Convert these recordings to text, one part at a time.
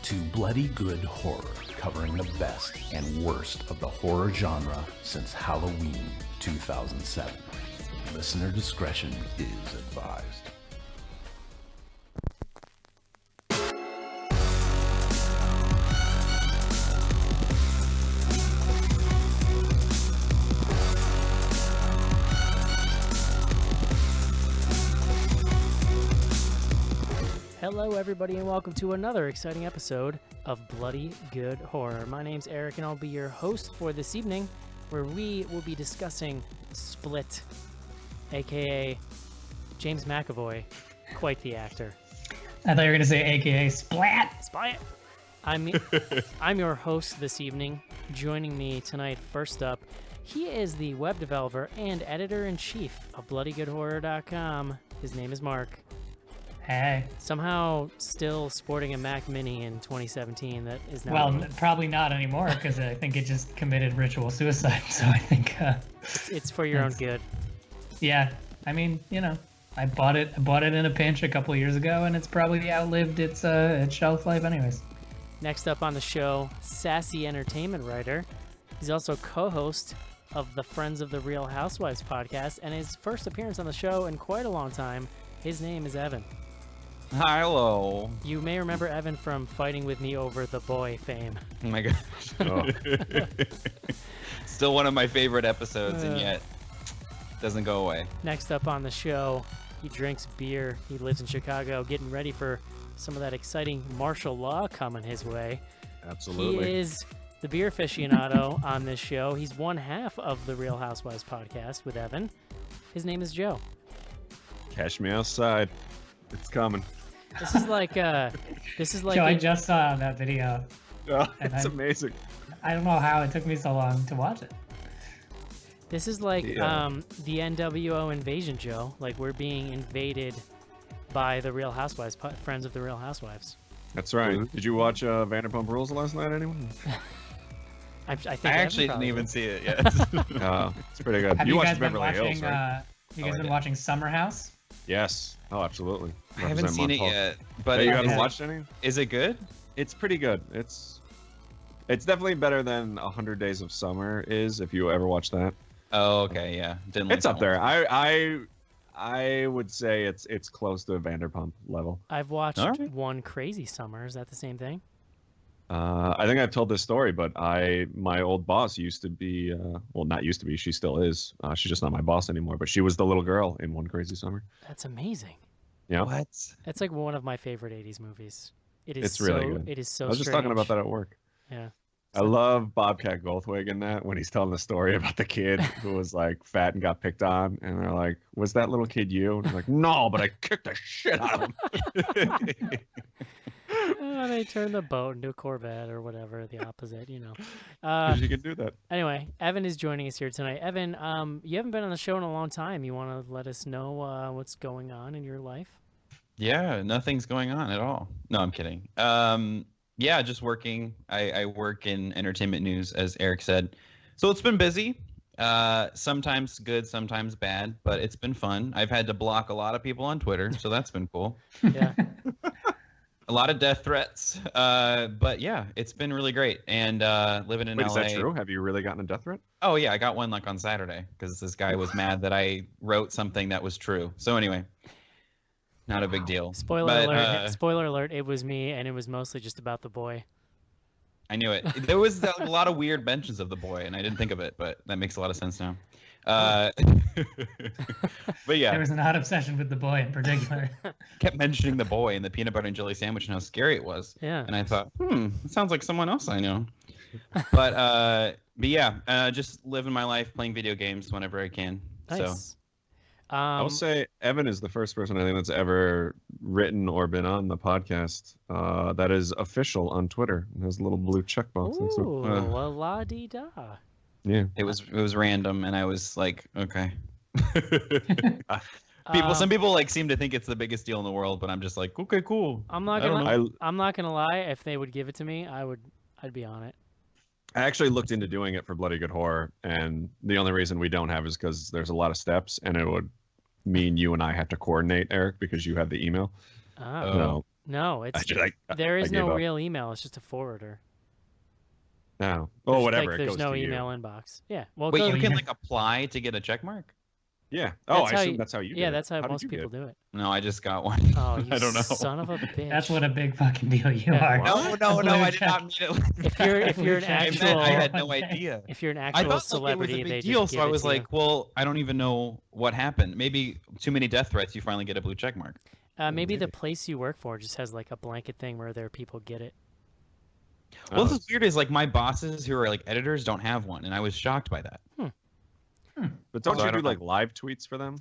to Bloody Good Horror, covering the best and worst of the horror genre since Halloween 2007. Listener discretion is advised. Hello, everybody, and welcome to another exciting episode of Bloody Good Horror. My name's Eric, and I'll be your host for this evening, where we will be discussing Split, a.k.a. James McAvoy, quite the actor. I thought you were going to say a.k.a. Splat. Splat! I'm your host this evening. Joining me tonight, first up, he is the web developer and editor-in-chief of BloodyGoodHorror.com. His name is Mark. Hey. Somehow still sporting a Mac Mini in 2017 that is now... Well, probably not anymore, because I think it just committed ritual suicide, so I think... It's for your own good. Yeah, I mean, you know, I bought it in a pinch a couple of years ago, and it's probably outlived its shelf life anyways. Next up on the show, sassy entertainment writer. He's also co-host of the Friends of the Real Housewives podcast, and his first appearance on the show in quite a long time. His name is Evan. Hi, hello. You may remember Evan from fighting with me over The Boy fame. Oh my gosh. Oh. Still one of my favorite episodes, and yet doesn't go away. Next up on the show, he drinks beer. He lives in Chicago, getting ready for some of that exciting martial law coming his way. Absolutely. He is the beer aficionado on this show. He's one half of the Real Housewives podcast with Evan. His name is Joe. Catch me outside. It's coming. This is like Joe, I just saw that video. Oh, it's amazing. I don't know how it took me so long to watch it. This is like the NWO invasion, Joe. Like we're being invaded by the Real Housewives, Friends of the Real Housewives. That's right. Did you watch Vanderpump Rules last night, anyone? I think I actually didn't even see it yet. It's pretty good. Have you watched guys been Beverly watching, Hills, right? you guys been watching Summer House? Yes. Oh, absolutely. I haven't seen it yet. But you haven't watched any? Is it good? It's pretty good. It's definitely better than 100 Days of Summer is, if you ever watch that. Oh, okay, yeah. Didn't like it's up there. I would say it's close to Vanderpump level. I've watched One Crazy Summer. Is that the same thing? I think I've told this story, but my old boss used to be, well, not used to be, she still is. She's just not my boss anymore, but she was the little girl in One Crazy Summer. That's amazing. Yeah. What? That's like one of my favorite 80s movies. It's really good. It is so I was just talking about that at work. Yeah. I love Bobcat Goldthwait in that when he's telling the story about the kid who was like fat and got picked on, and they're like, "Was that little kid you?" And he's like, "No, but I kicked the shit out of him." They turn the boat into a Corvette or whatever, the opposite, you know. Because you can do that. Anyway, Evan is joining us here tonight. Evan, you haven't been on the show in a long time. You want to let us know what's going on in your life? Yeah, nothing's going on at all. No, I'm kidding. Yeah, just working. I work in entertainment news, as Eric said. So it's been busy. Sometimes good, sometimes bad, but it's been fun. I've had to block a lot of people on Twitter, so that's been cool. Yeah. A lot of death threats. But yeah, it's been really great. And living in LA. Is that true? Have you really gotten a death threat? Oh yeah, I got one like on Saturday because this guy was mad that I wrote something that was true. So anyway. Not a big deal. Spoiler alert! Spoiler alert! It was me, and it was mostly just about the boy. I knew it. There was a lot of weird mentions of the boy, and I didn't think of it, but that makes a lot of sense now. But yeah, there was an odd obsession with the boy in particular. Kept mentioning the boy and the peanut butter and jelly sandwich and how scary it was. Yeah. And I thought, it sounds like someone else I know. But yeah, just living my life, playing video games whenever I can. Nice. So. I will say Evan is the first person I think that's ever written or been on the podcast that is official on Twitter. It has a little blue checkbox. Ooh, la-di-da. Yeah. It was random, and I was like, okay. Some people like seem to think it's the biggest deal in the world, but I'm just like, okay, cool. I'm not gonna lie. If they would give it to me, I'd be on it. I actually looked into doing it for Bloody Good Horror, and the only reason we don't have is because there's a lot of steps, and it would mean you and I have to coordinate, Eric, because you have the email. Oh. So No, it's I there is gave no up. real email. It's just a forwarder. No. There's, Oh, whatever. Like, it there's goes no to email you. inbox. Yeah. Well, Wait, go, you can yeah. like apply to get a check mark? Yeah. Oh, That's I how assume you- that's how you yeah, did it. that's how did most you people get do it. No, I just got one. Oh, you I don't know. son of a bitch. That's what a big fucking deal you Yeah. are. What? No, Blue I did check. not mean it. If you're an I meant actual I had no Okay. idea. if you're an I actual felt celebrity, like it was a they big deal, just give so I it was to you. like, well, I don't even know what happened. Maybe too many death threats, you finally get a blue check mark. Maybe the maybe. place you work for just has like a blanket thing where their people get it. Well, Oh, this is weird. Is like my bosses who are like editors don't have one, and I was shocked by that. but don't So I you do don't know. like live tweets for them?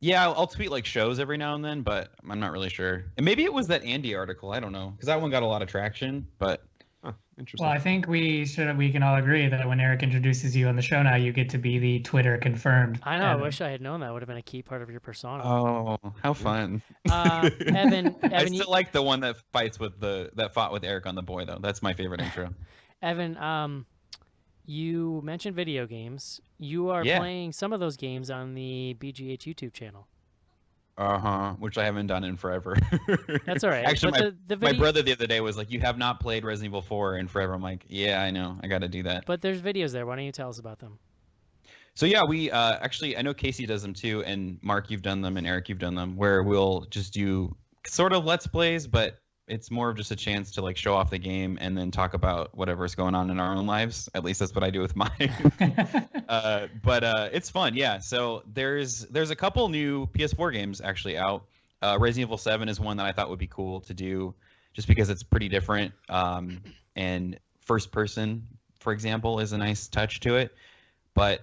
Yeah, I'll tweet like shows every now and then, but I'm not really sure. And maybe it was that Andy article. I don't know, because that one got a lot of traction. But Huh, interesting. Well, I think we can all agree that when Eric introduces you on the show now, you get to be the Twitter confirmed. I know. I Evan. wish I had known that. Would have been a key part of your persona. oh, how fun! Evan, I you, still like the one that fought with Eric on the boy though. That's my favorite intro. Evan, you mentioned video games. You are Yeah. playing some of those games on the BGH YouTube channel. Which I haven't done in forever. That's all right. Actually, but the my video, brother the other day was like, "You have not played Resident Evil 4 in forever." I'm like, "Yeah, I know. I got to do that." But there's videos there. Why don't you tell us about them? So yeah, we actually I know Casey does them too, and Mark, you've done them, and Eric, you've done them, where we'll just do sort of let's plays, but it's more of just a chance to like show off the game and then talk about whatever's going on in our own lives. At least that's what I do with mine. But it's fun, yeah. So there's a couple new PS4 games actually out. Resident Evil 7 is one that I thought would be cool to do, just because it's pretty different. And first person, for example, is a nice touch to it. But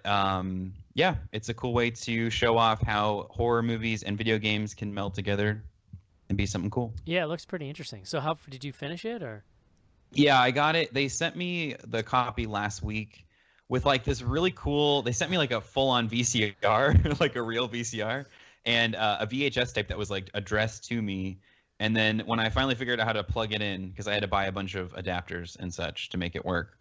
yeah, it's a cool way to show off how horror movies and video games can meld together and be something cool. Yeah, it looks pretty interesting. So how did you finish it, or? Yeah, I got it. They sent me the copy last week with like this really cool. They sent me like a full-on VCR, like a real VCR, and a VHS tape that was like addressed to me. And then when I finally figured out how to plug it in, because I had to buy a bunch of adapters and such to make it work,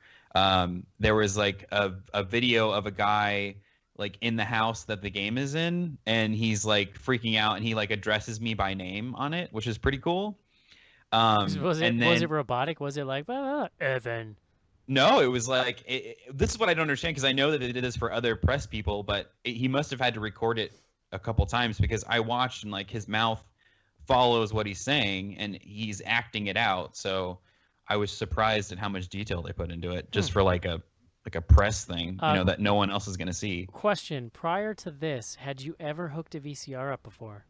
there was like a video of a guy like in the house that the game is in, and he's like freaking out, and he like addresses me by name on it, which is pretty cool. Was And it robotic? Was it like Evan? No, it was like this is what I don't understand, because I know that they did this for other press people, but he must have had to record it a couple times, because I watched and like his mouth follows what he's saying and he's acting it out. So I was surprised at how much detail they put into it just for like a press thing, that no one else is going to see. Question: prior to this, had you ever hooked a VCR up before?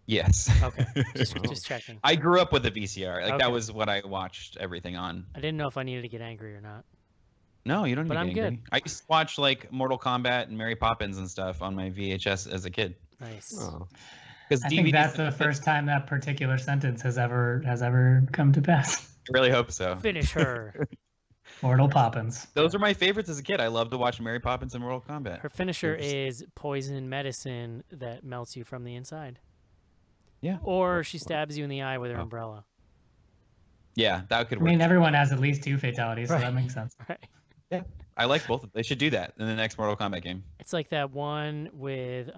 Yes. Okay, just checking. I grew up with a VCR. Like Okay. that was what I watched everything on. I didn't know if I needed to get angry or not. No, you don't need But to I'm get good. angry. I used to watch like Mortal Kombat and Mary Poppins and stuff on my VHS as a kid. Nice. Oh. Because I think that's the first time that particular sentence has ever come to pass. I really hope so. Finish her. Mortal Poppins. Those are my favorites as a kid. I loved to watch Mary Poppins and Mortal Kombat. Her finisher is poison medicine that melts you from the inside. Yeah. Or she stabs you in the eye with her Oh. umbrella. Yeah, that could I work. mean, everyone has at least 2 fatalities, so Right. that makes sense. Right. I like both. They should do that in the next Mortal Kombat game. It's like that one with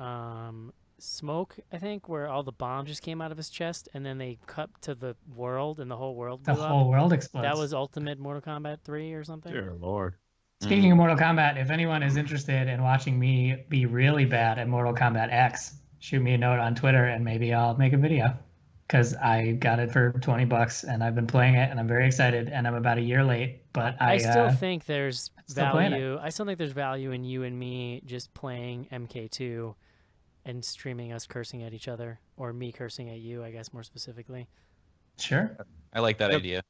Smoke, I think, where all the bombs just came out of his chest, and then they cut to the world, and the whole world The blew whole up. world explodes. That was Ultimate Mortal Kombat 3 or something. Dear Lord. Speaking of Mortal Kombat, if anyone is interested in watching me be really bad at Mortal Kombat X, shoot me a note on Twitter and maybe I'll make a video. Because I got it for $20 and I've been playing it and I'm very excited and I'm about a year late. But I still think there's still playing it. value. I still think there's value in you and me just playing MK2 and streaming us cursing at each other, or me cursing at you, I guess more specifically. Sure. I like that Yep. idea.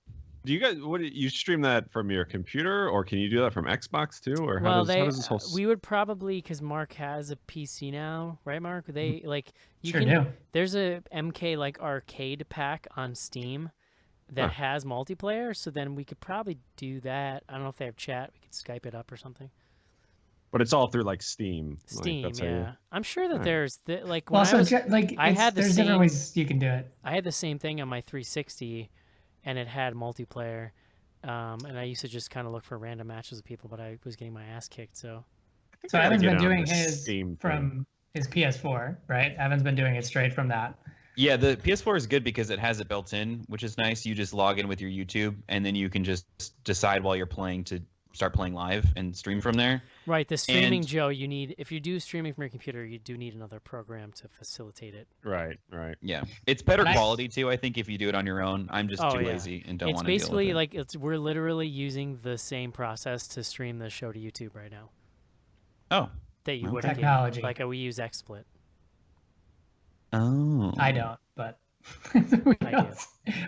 Do you guys you stream that from your computer, or can you do that from Xbox too, or how Well, does this whole we would probably, because Mark has a PC now, right, Mark? They like you Sure can. do. There's a MK like arcade pack on Steam that Huh. has multiplayer, so then we could probably do that. I don't know if they have chat. We could Skype it up or something. but it's all through like Steam. Steam, that's how you- yeah. I'm sure that Alright. there's like when Well, I so was, I it's- had the there's same- different ways you can do it. I had the same thing on my 360, and it had multiplayer. And I used to just kind of look for random matches with people, but I was getting my ass kicked. So I think So I gotta Evan's get been on doing this his Steam thing. from his PS4, right? Evan's been doing it straight from that. Yeah, the PS4 is good because it has it built in, which is nice. You just log in with your YouTube, and then you can just decide while you're playing to start playing live and stream from there. Right, the streaming, And Joe, you need, if you do streaming from your computer, you do need another program to facilitate it. Right. yeah, it's better And I- quality too. I think if you do it on your own, I'm just Oh, too yeah. lazy and don't It's want to deal with basically it. like we're literally using the same process to stream the show to YouTube right now Oh, that you Well, would Technology. like we use XSplit. oh, I don't, but I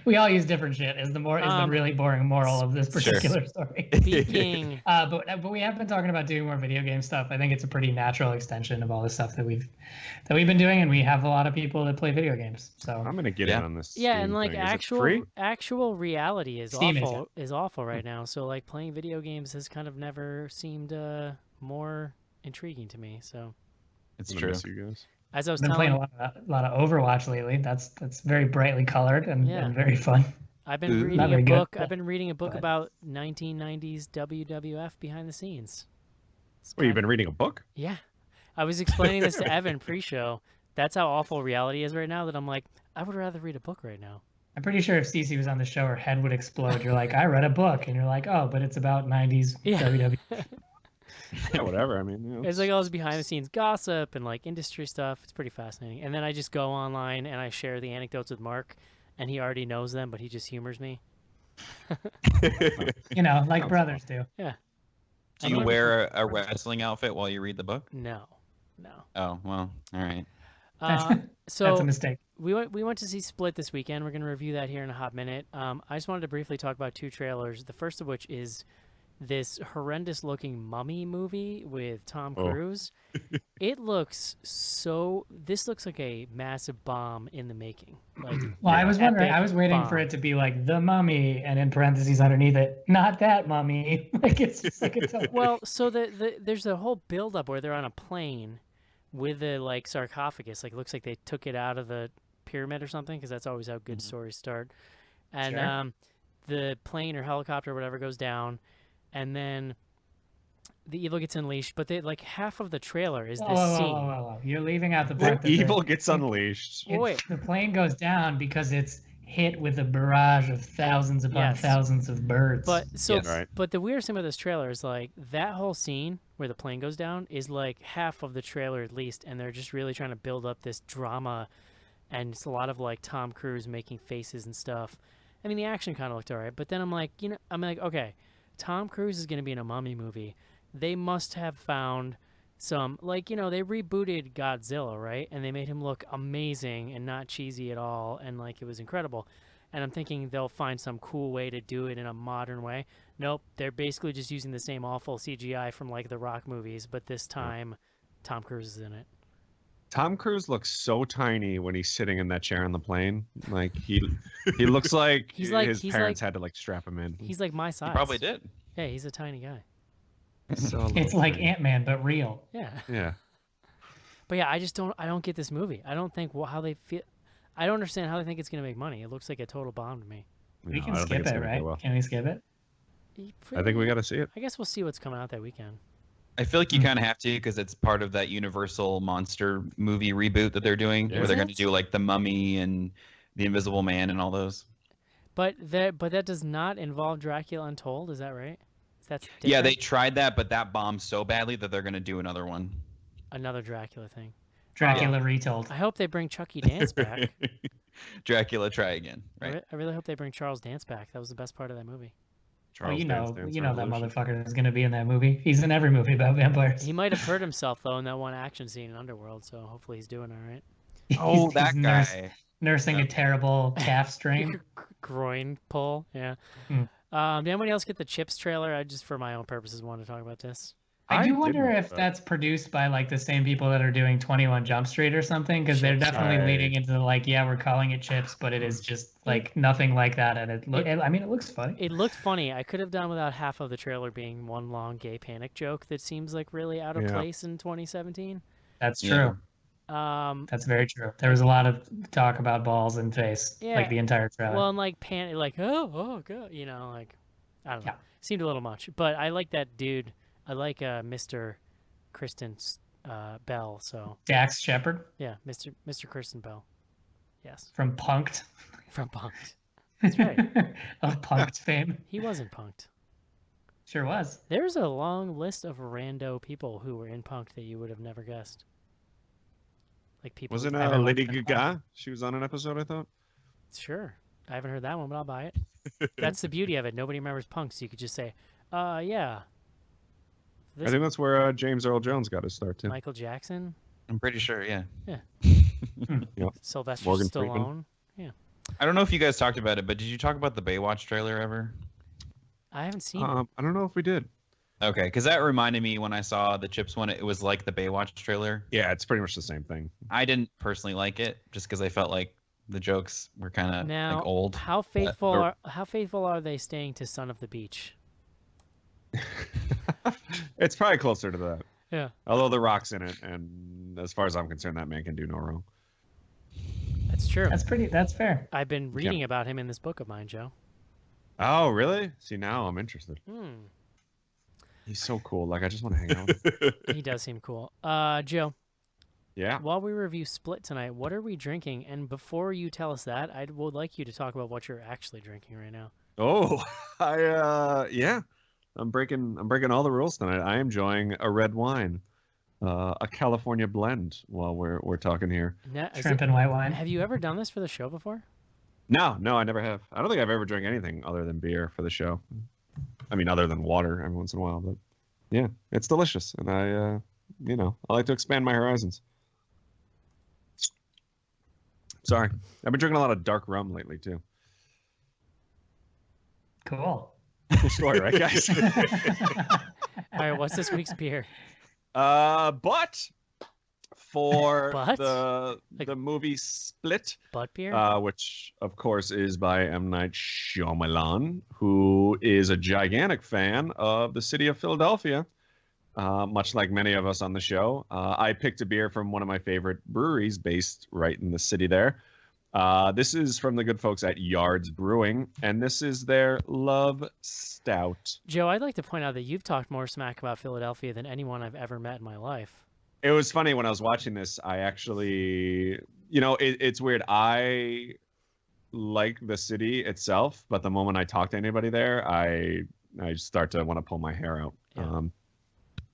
we all use different shit. Is the really boring moral of this Sure. particular story. Speaking, But we have been talking about doing more video game stuff. I think it's a pretty natural extension of all the stuff that we've been doing, and we have a lot of people that play video games. So I'm gonna get Yeah. in on this. yeah, Steam and like thing. Is it free? actual reality is Steam awful right now. So like playing video games has kind of never seemed more intriguing to me. So it's I'm gonna true. miss you guys. as I was I've been playing telling, a lot of Overwatch lately. That's very brightly colored and, Yeah. and very fun. I've been Ooh. reading Not a very good, book. I've been reading a book but- about 1990s WWF behind the scenes. It's Wait, you've kind- been reading a book? Yeah, I was explaining this to Evan pre-show. That's how awful reality is right now. That I'm like, I would rather read a book right now. I'm pretty sure if Stacey was on the show, her head would explode. You're like, I read a book, and you're like, oh, but it's about 90s Yeah. WWF. Yeah, whatever. I mean, you know, It's like all this behind the scenes gossip and like industry stuff. It's pretty fascinating. And then I just go online and I share the anecdotes with Mark, and he already knows them, but he just humors me. You know, like brothers do. Do you wear a wrestling outfit while you read the book? No. Oh, well, all right. That's So a mistake. we went to see Split this weekend. We're going to review that here in a hot minute. I just wanted to briefly talk about two trailers. The first of which is this horrendous looking mummy movie with Tom Oh. Cruise. It looks this looks like a massive bomb in the making. Like, Well, I was wondering. epic I was waiting for bomb. it to be like the mummy, and in parentheses underneath it, not that mummy. Like it's just like a total. Well, so there's a whole build up where they're on a plane with a like sarcophagus. Like it looks like they took it out of the pyramid or something, because that's always how good stories start. And Sure. the plane or helicopter or whatever goes down, and then the evil gets unleashed. But they like half of the trailer is this scene. Whoa. You're leaving out the the part that evil gets unleashed. Well, wait. The plane goes down because it's hit with a barrage of thousands upon Yes. thousands of birds. But so, Yes. Right. but the weirdest thing about this trailer is like that whole scene where the plane goes down is like half of the trailer at least, and they're just really trying to build up this drama, and it's a lot of like Tom Cruise making faces and stuff. I mean, the action kind of looked alright, but then I'm like, okay, Tom Cruise is gonna be in a mummy movie. They must have found some, like, they rebooted Godzilla, right? And they made him look amazing and not cheesy at all, and like it was incredible. And I'm thinking they'll find some cool way to do it in a modern way. Nope, they're basically just using the same awful CGI from like the Rock movies, but this time Tom Cruise is in it. Tom Cruise looks so tiny when he's sitting in that chair on the plane. Like he looks like He's like- his he's parents like- had to like strap him in. He's like my size. You probably did. Yeah, he's a tiny guy. So it's little like tiny. Ant-Man, but real. Yeah. Yeah. But yeah, I don't get this movie. I don't think how they feel. I don't understand how they think it's going to make money. It looks like a total bomb to me. We No, can I don't think skip it's it, gonna right? go well. Can we skip it? I think we got to see it. I guess we'll see what's coming out that weekend. I feel like you Hmm. kind of have to because it's part of that Universal monster movie reboot that they're doing, where Is they're going it? to do like the Mummy and the Invisible Man and all those. But that does not involve Dracula Untold, is that right? That's Yeah, they different? tried that, but that bombed so badly that they're going to do another one. Another Dracula thing. Dracula retold. I hope they bring Chucky Dance back. Dracula, try again. Right. I really hope they bring Charles Dance back. That was the best part of that movie. Well, Charles you Dance know, Dance that Revolution. motherfucker is going to be in that movie. He's in every movie about vampires. He might have hurt himself though in that one action scene in Underworld, so hopefully he's doing all right. Oh, He's that guy. nursing a terrible calf strain. Groin pull, yeah. Hmm. Did anybody else get the Chips trailer? I just for my own purposes wanted to talk about this. I do didn't, wonder if but- that's produced by like the same people that are doing 21 Jump Street or something, because they're Chips. definitely Right. leading into like, yeah, we're calling it Chips, but it is just like nothing like that, and I mean, it looks funny. It looked funny. I could have done without half of the trailer being one long gay panic joke that seems like really out of Yeah. place in 2017. That's Yeah. true. That's very true. There was a lot of talk about balls and face, Yeah. like the entire trailer. Well, and like panic, like oh god, like I don't know. Yeah. Seemed a little much, but I like that dude. I like Mr. Kristen Bell. So Dax Shepard. yeah, Mr. Kristen Bell. Yes, From Punked. from Punked. That's right. Of Punked fame. He wasn't Punked. Sure was. There's a long list of rando people who were in Punked that you would have never guessed. Like people. Wasn't Everyone Lady can Gaga? She was on an episode, I thought. Sure. I haven't heard that one, but I'll buy it. That's the beauty of it. Nobody remembers Punked, so you could just say, yeah. I think that's where James Earl Jones got his start too. Michael Jackson, I'm pretty sure, yeah. Yep. Sylvester Morgan Stallone. Freeman. I don't know if you guys talked about it, but did you talk about the Baywatch trailer ever? I haven't seen it. I don't know if we did. Okay, because that reminded me when I saw the Chips one, it was like the Baywatch trailer. Yeah, it's pretty much the same thing. I didn't personally like it just because I felt like the jokes were kind of Now, like old. how faithful are they staying to Son of the Beach? It's probably closer to that. Yeah. Although The Rock's in it, and as far as I'm concerned, that man can do no wrong. That's true. That's fair. I've been reading about him in this book of mine, Joe. Oh, really? See, now I'm interested. He's so cool. Like, I just want to hang out with him. He does seem cool. Joe, Yeah. while we review Split tonight, what are we drinking? And before you tell us that, I would like you to talk about what you're actually drinking right now. Oh, yeah. I'm breaking all the rules tonight. I am enjoying a red wine, a California blend. While we're talking here. Shrimp and white wine. Have you ever done this for the show before? No, I never have. I don't think I've ever drank anything other than beer for the show. I mean, other than water every once in a while, but yeah, it's delicious, and I like to expand my horizons. Sorry, I've been drinking a lot of dark rum lately too. Cool. Cool story, right, guys? All right, what's this week's beer? But for But? the movie Split, Butt beer? which of course is by M. Night Shyamalan, who is a gigantic fan of the city of Philadelphia, much like many of us on the show. I picked a beer from one of my favorite breweries based right in the city there. This is from the good folks at Yards Brewing, and this is their Love Stout. Joe, I'd like to point out that you've talked more smack about Philadelphia than anyone I've ever met in my life. It was funny when I was watching this. I actually, it's weird. I like the city itself, but the moment I talk to anybody there, I start to want to pull my hair out. Yeah.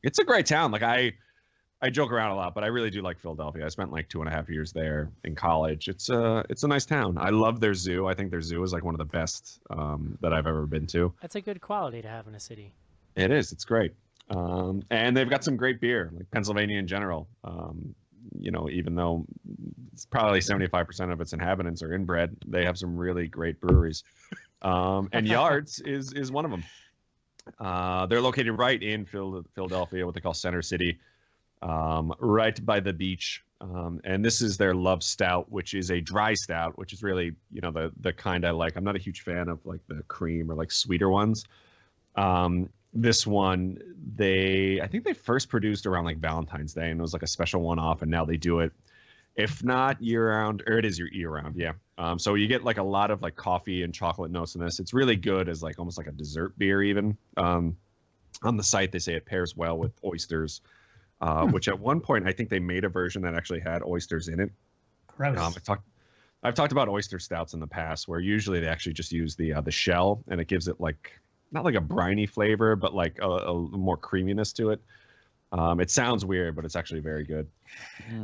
It's a great town. Like I joke around a lot, but I really do like Philadelphia. I spent like 2.5 years there in college. It's a nice town. I love their zoo. I think their zoo is like one of the best that I've ever been to. That's a good quality to have in a city. It is. It's great. And they've got some great beer, like Pennsylvania in general. Even though it's probably 75% of its inhabitants are inbred, they have some really great breweries. And Yards is one of them. They're located right in Philadelphia, what they call Center City, right by the beach. And this is their Love Stout, which is a dry stout, which is really, the kind I like. I'm not a huge fan of like the cream or like sweeter ones. This one, I think they first produced around like Valentine's Day, and it was like a special one-off, and now they do it, if not year-round, or it is year-round, yeah. So you get like a lot of like coffee and chocolate notes in this. It's really good as like almost like a dessert beer even. On the site, they say it pairs well with oysters, which at one point I think they made a version that actually had oysters in it. Gross. I've talked about oyster stouts in the past, where usually they actually just use the shell, and it gives it like not like a briny flavor, but like a more creaminess to it. It sounds weird, but it's actually very good.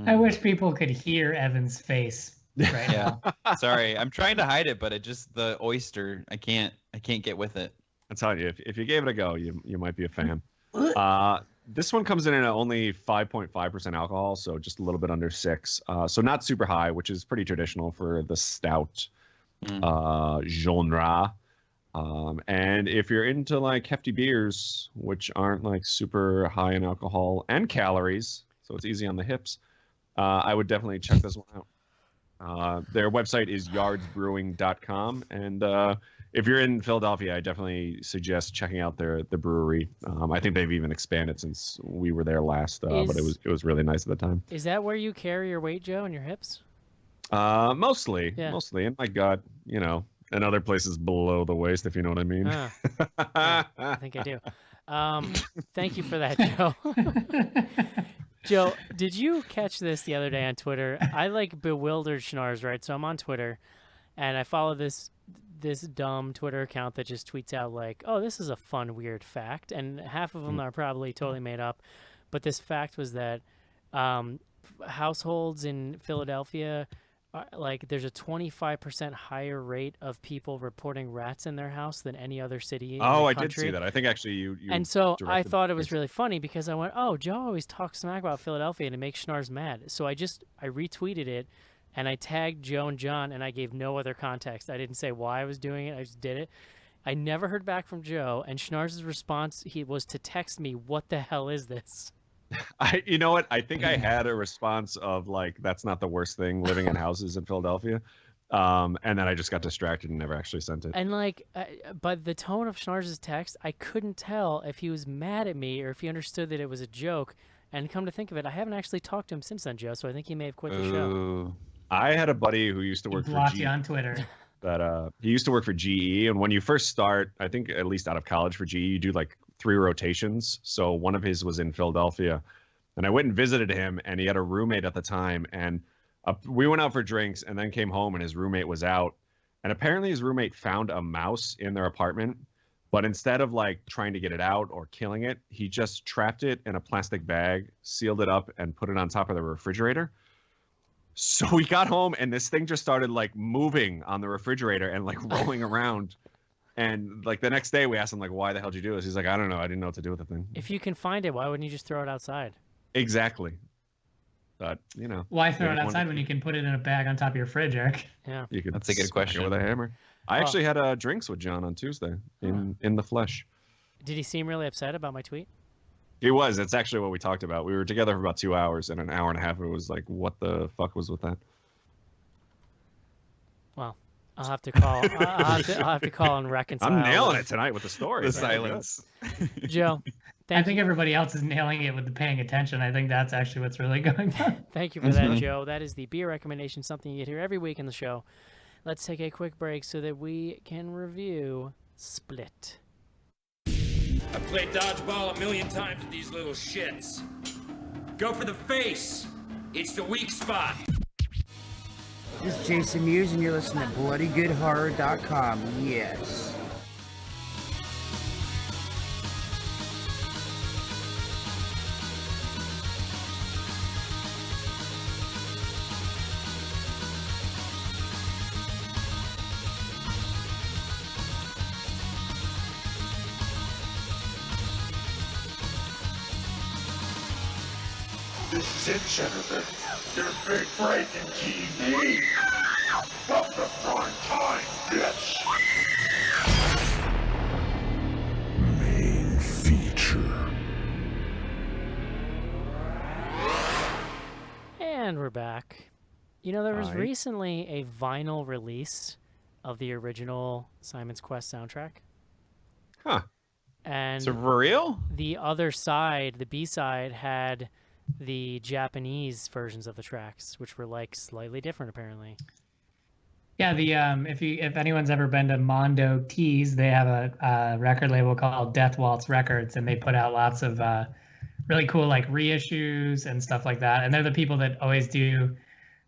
I wish people could hear Evan's face right now. Yeah. Sorry, I'm trying to hide it, but the oyster, I can't get with it. I'm telling you, if you gave it a go, you might be a fan. This one comes in at only 5.5% alcohol, so just a little bit under 6. So not super high, which is pretty traditional for the stout genre. And if you're into like hefty beers, which aren't like super high in alcohol and calories, so it's easy on the hips, I would definitely check this one out. Their website is yardsbrewing.com, and if you're in Philadelphia, I definitely suggest checking out the brewery. I think they've even expanded since we were there last, but it was really nice at the time. Is that where you carry your weight, Joe, in your hips? Mostly, and my gut, and other places below the waist, if you know what I mean. Yeah, I think I do. Thank you for that, Joe. Joe, did you catch this the other day on Twitter? I like bewildered Schnars, right? So I'm on Twitter, and I follow this dumb Twitter account that just tweets out like, "Oh, this is a fun, weird fact," and half of them are probably totally made up. But this fact was that households in Philadelphia, like, there's a 25% higher rate of people reporting rats in their house than any other city in the Oh, I country. did see that. I think actually you And so I directed thought it was this. really funny because I went, "Oh, Joe always talks smack about Philadelphia and it makes Schnars mad." So I retweeted it and I tagged Joe and John and I gave no other context. I didn't say why I was doing it. I just did it. I never heard back from Joe, and Schnars' response was to text me, "What the hell is this?" You know what? I think I had a response of like, that's not the worst thing living in houses in Philadelphia. And then I just got distracted and never actually sent it. And like, by the tone of Schnars' text, I couldn't tell if he was mad at me or if he understood that it was a joke. And come to think of it, I haven't actually talked to him since then, Joe. So I think he may have quit the show. Ooh. I had a buddy who used to He work for blocked GE. you on Twitter. That he used to work for GE, and when you first start, I think at least out of college for GE, you do like 3 rotations. So one of his was in Philadelphia, and I went and visited him, and he had a roommate at the time, and we went out for drinks, and then came home, and his roommate was out, and apparently his roommate found a mouse in their apartment, but instead of like trying to get it out or killing it, he just trapped it in a plastic bag, sealed it up, and put it on top of the refrigerator. So we got home and this thing just started like moving on the refrigerator and like rolling around. And like the next day we asked him like, why the hell did you do this? He's like, I don't know. I didn't know what to do with the thing. If you can find it, why wouldn't you just throw it outside? Exactly. But, you know. Why throw it Maybe outside when you can put it in a bag on top of your fridge, Eric? Yeah. You could That's a good smack it question. with a hammer. I actually had drinks with John on Tuesday in the flesh. Did he seem really upset about my tweet? He was. It's actually what we talked about. We were together for about 2 hours, and an hour and a half it was like, what the fuck was with that? Well, I'll have to call. I'll have to call and reconcile. I'm nailing it tonight with the story. The silence. Joe. I think everybody else is nailing it with the paying attention. I think that's actually what's really going on. Thank you for that, Joe. That is the beer recommendation, something you get here every week in the show. Let's take a quick break so that we can review Split. I've played dodgeball a million times with these little shits. Go for the face. It's the weak spot. This is Jason Mewes, and you're listening to BloodyGoodHorror.com. Yes. This is it, Jennifer. Your big break in TV. From the prime time, bitch. Main feature. And we're back. You know, there was Hi. recently a vinyl release of the original Simon's Quest soundtrack. Huh. And So for real? the other side, the B-side, had the Japanese versions of the tracks, which were like slightly different apparently. Yeah, the if anyone's ever been to Mondo Tees, they have a record label called Death Waltz Records, and they put out lots of really cool like reissues and stuff like that. And they're the people that always do.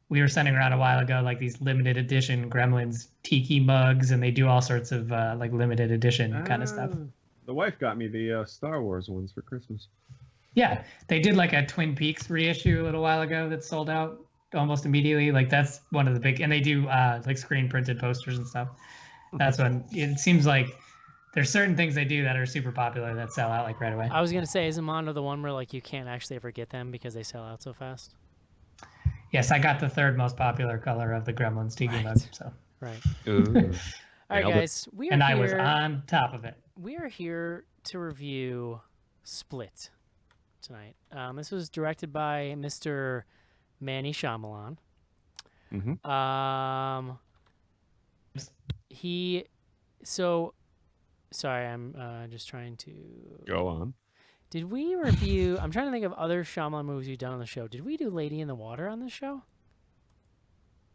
We were sending around a while ago like these limited edition Gremlins tiki mugs, and they do all sorts of like limited edition kind of stuff. The wife got me the Star Wars ones for Christmas. Yeah, they did like a Twin Peaks reissue a little while ago that sold out almost immediately. Like that's one of the big, and they do like screen printed posters and stuff. That's when it seems like there's certain things they do that are super popular that sell out like right away. I was gonna say, isn't Mondo the one where like you can't actually ever get them because they sell out so fast? Yes, I got the third most popular color of the Gremlins tiki mug. So, Right. Ooh. All right, Nailed it. guys, we are and here. I was on top of it. We are here to review Split tonight. This was directed by Mr. Manny Shyamalan. Mhm. Sorry, I'm just trying to. Go on. Did we review? I'm trying to think of other Shyamalan movies we've done on the show. Did we do Lady in the Water on this show?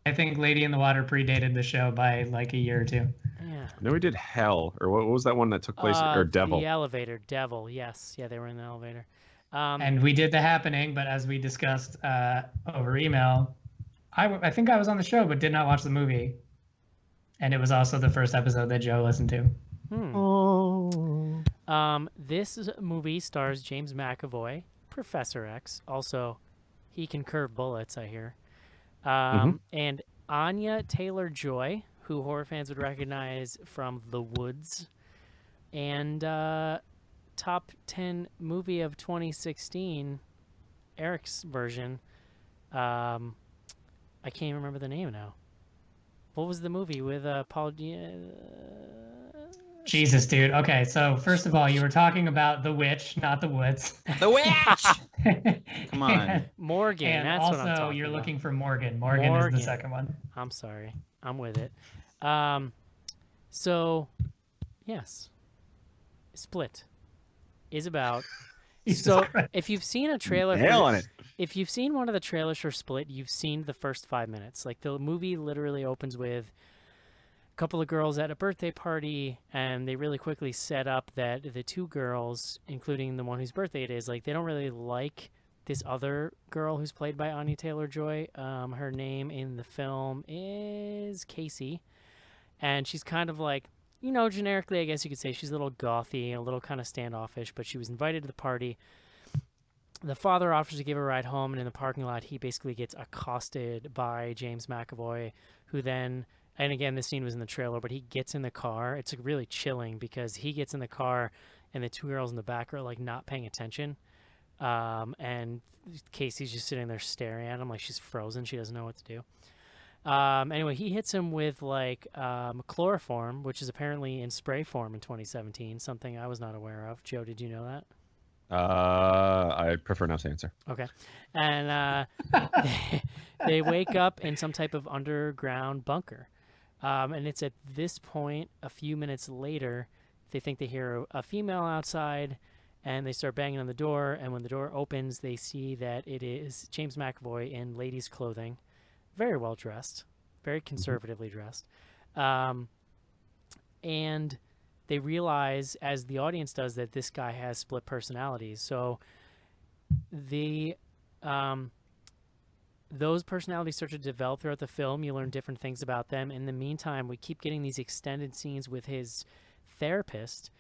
I think Lady in the Water predated the show by like a year or two. Yeah. I know we did Hell, or what was that one that took place, or Devil? The elevator, Devil. Yes, yeah, they were in the elevator. And we did The Happening, but as we discussed over email, I think I was on the show but did not watch the movie. And it was also the first episode that Joe listened to. This movie stars James McAvoy, Professor X. Also, he can curve bullets, I hear. And Anya Taylor-Joy, who horror fans would recognize from The Woods, and top 10 movie of 2016, Eric's version. I can't remember the name now. What was the movie with Paul? Jesus, dude. Okay, so first of all, you were talking about The Witch, not The Woods. The Witch. Come on. And, Morgan. and That's also, what I'm talking you're about. looking for Morgan. Morgan is the second one. I'm sorry. I'm with it. So, yes, Split is about. So, if you've seen a trailer, if you've seen one of the trailers for Split, you've seen the first 5 minutes. Like, the movie literally opens with a couple of girls at a birthday party, and they really quickly set up that the two girls, including the one whose birthday it is, like, they don't really like this other girl who's played by Anya Taylor-Joy. Her name in the film is Casey, and she's kind of like, you know, generically, I guess you could say she's a little gothy, a little kind of standoffish, but she was invited to the party. The father offers to give her a ride home, and in the parking lot, he basically gets accosted by James McAvoy, who then, and again, this scene was in the trailer, but he gets in the car. It's really chilling because he gets in the car, and the two girls in the back are like not paying attention. And Casey's just sitting there staring at him like she's frozen. She doesn't know what to do. Anyway, he hits him with like chloroform, which is apparently in spray form in 2017, something I was not aware of. Joe, did you know that? I prefer not to answer. Okay. And they wake up in some type of underground bunker. And it's at this point, a few minutes later, they think they hear a female outside, and they start banging on the door. And when the door opens, they see that it is James McAvoy in ladies' clothing. Very well dressed, very conservatively dressed. And they realize, as the audience does, that this guy has split personalities. So those personalities start to develop throughout the film. You learn different things about them. In the meantime, we keep getting these extended scenes with his therapist.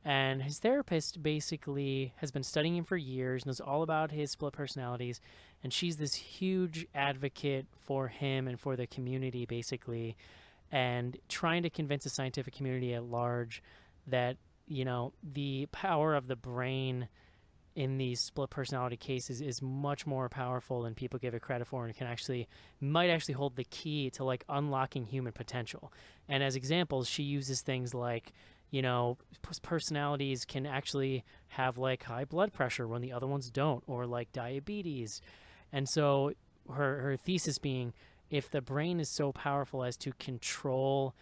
And his therapist basically has been studying him for years, knows all about his split personalities, and she's this huge advocate for him and for the community, basically, and trying to convince the scientific community at large that, you know, the power of the brain in these split personality cases is much more powerful than people give it credit for, and might actually hold the key to like unlocking human potential. And as examples, she uses things like, you know, personalities can actually have like high blood pressure when the other ones don't, or like diabetes. And so her thesis being, if the brain is so powerful as to control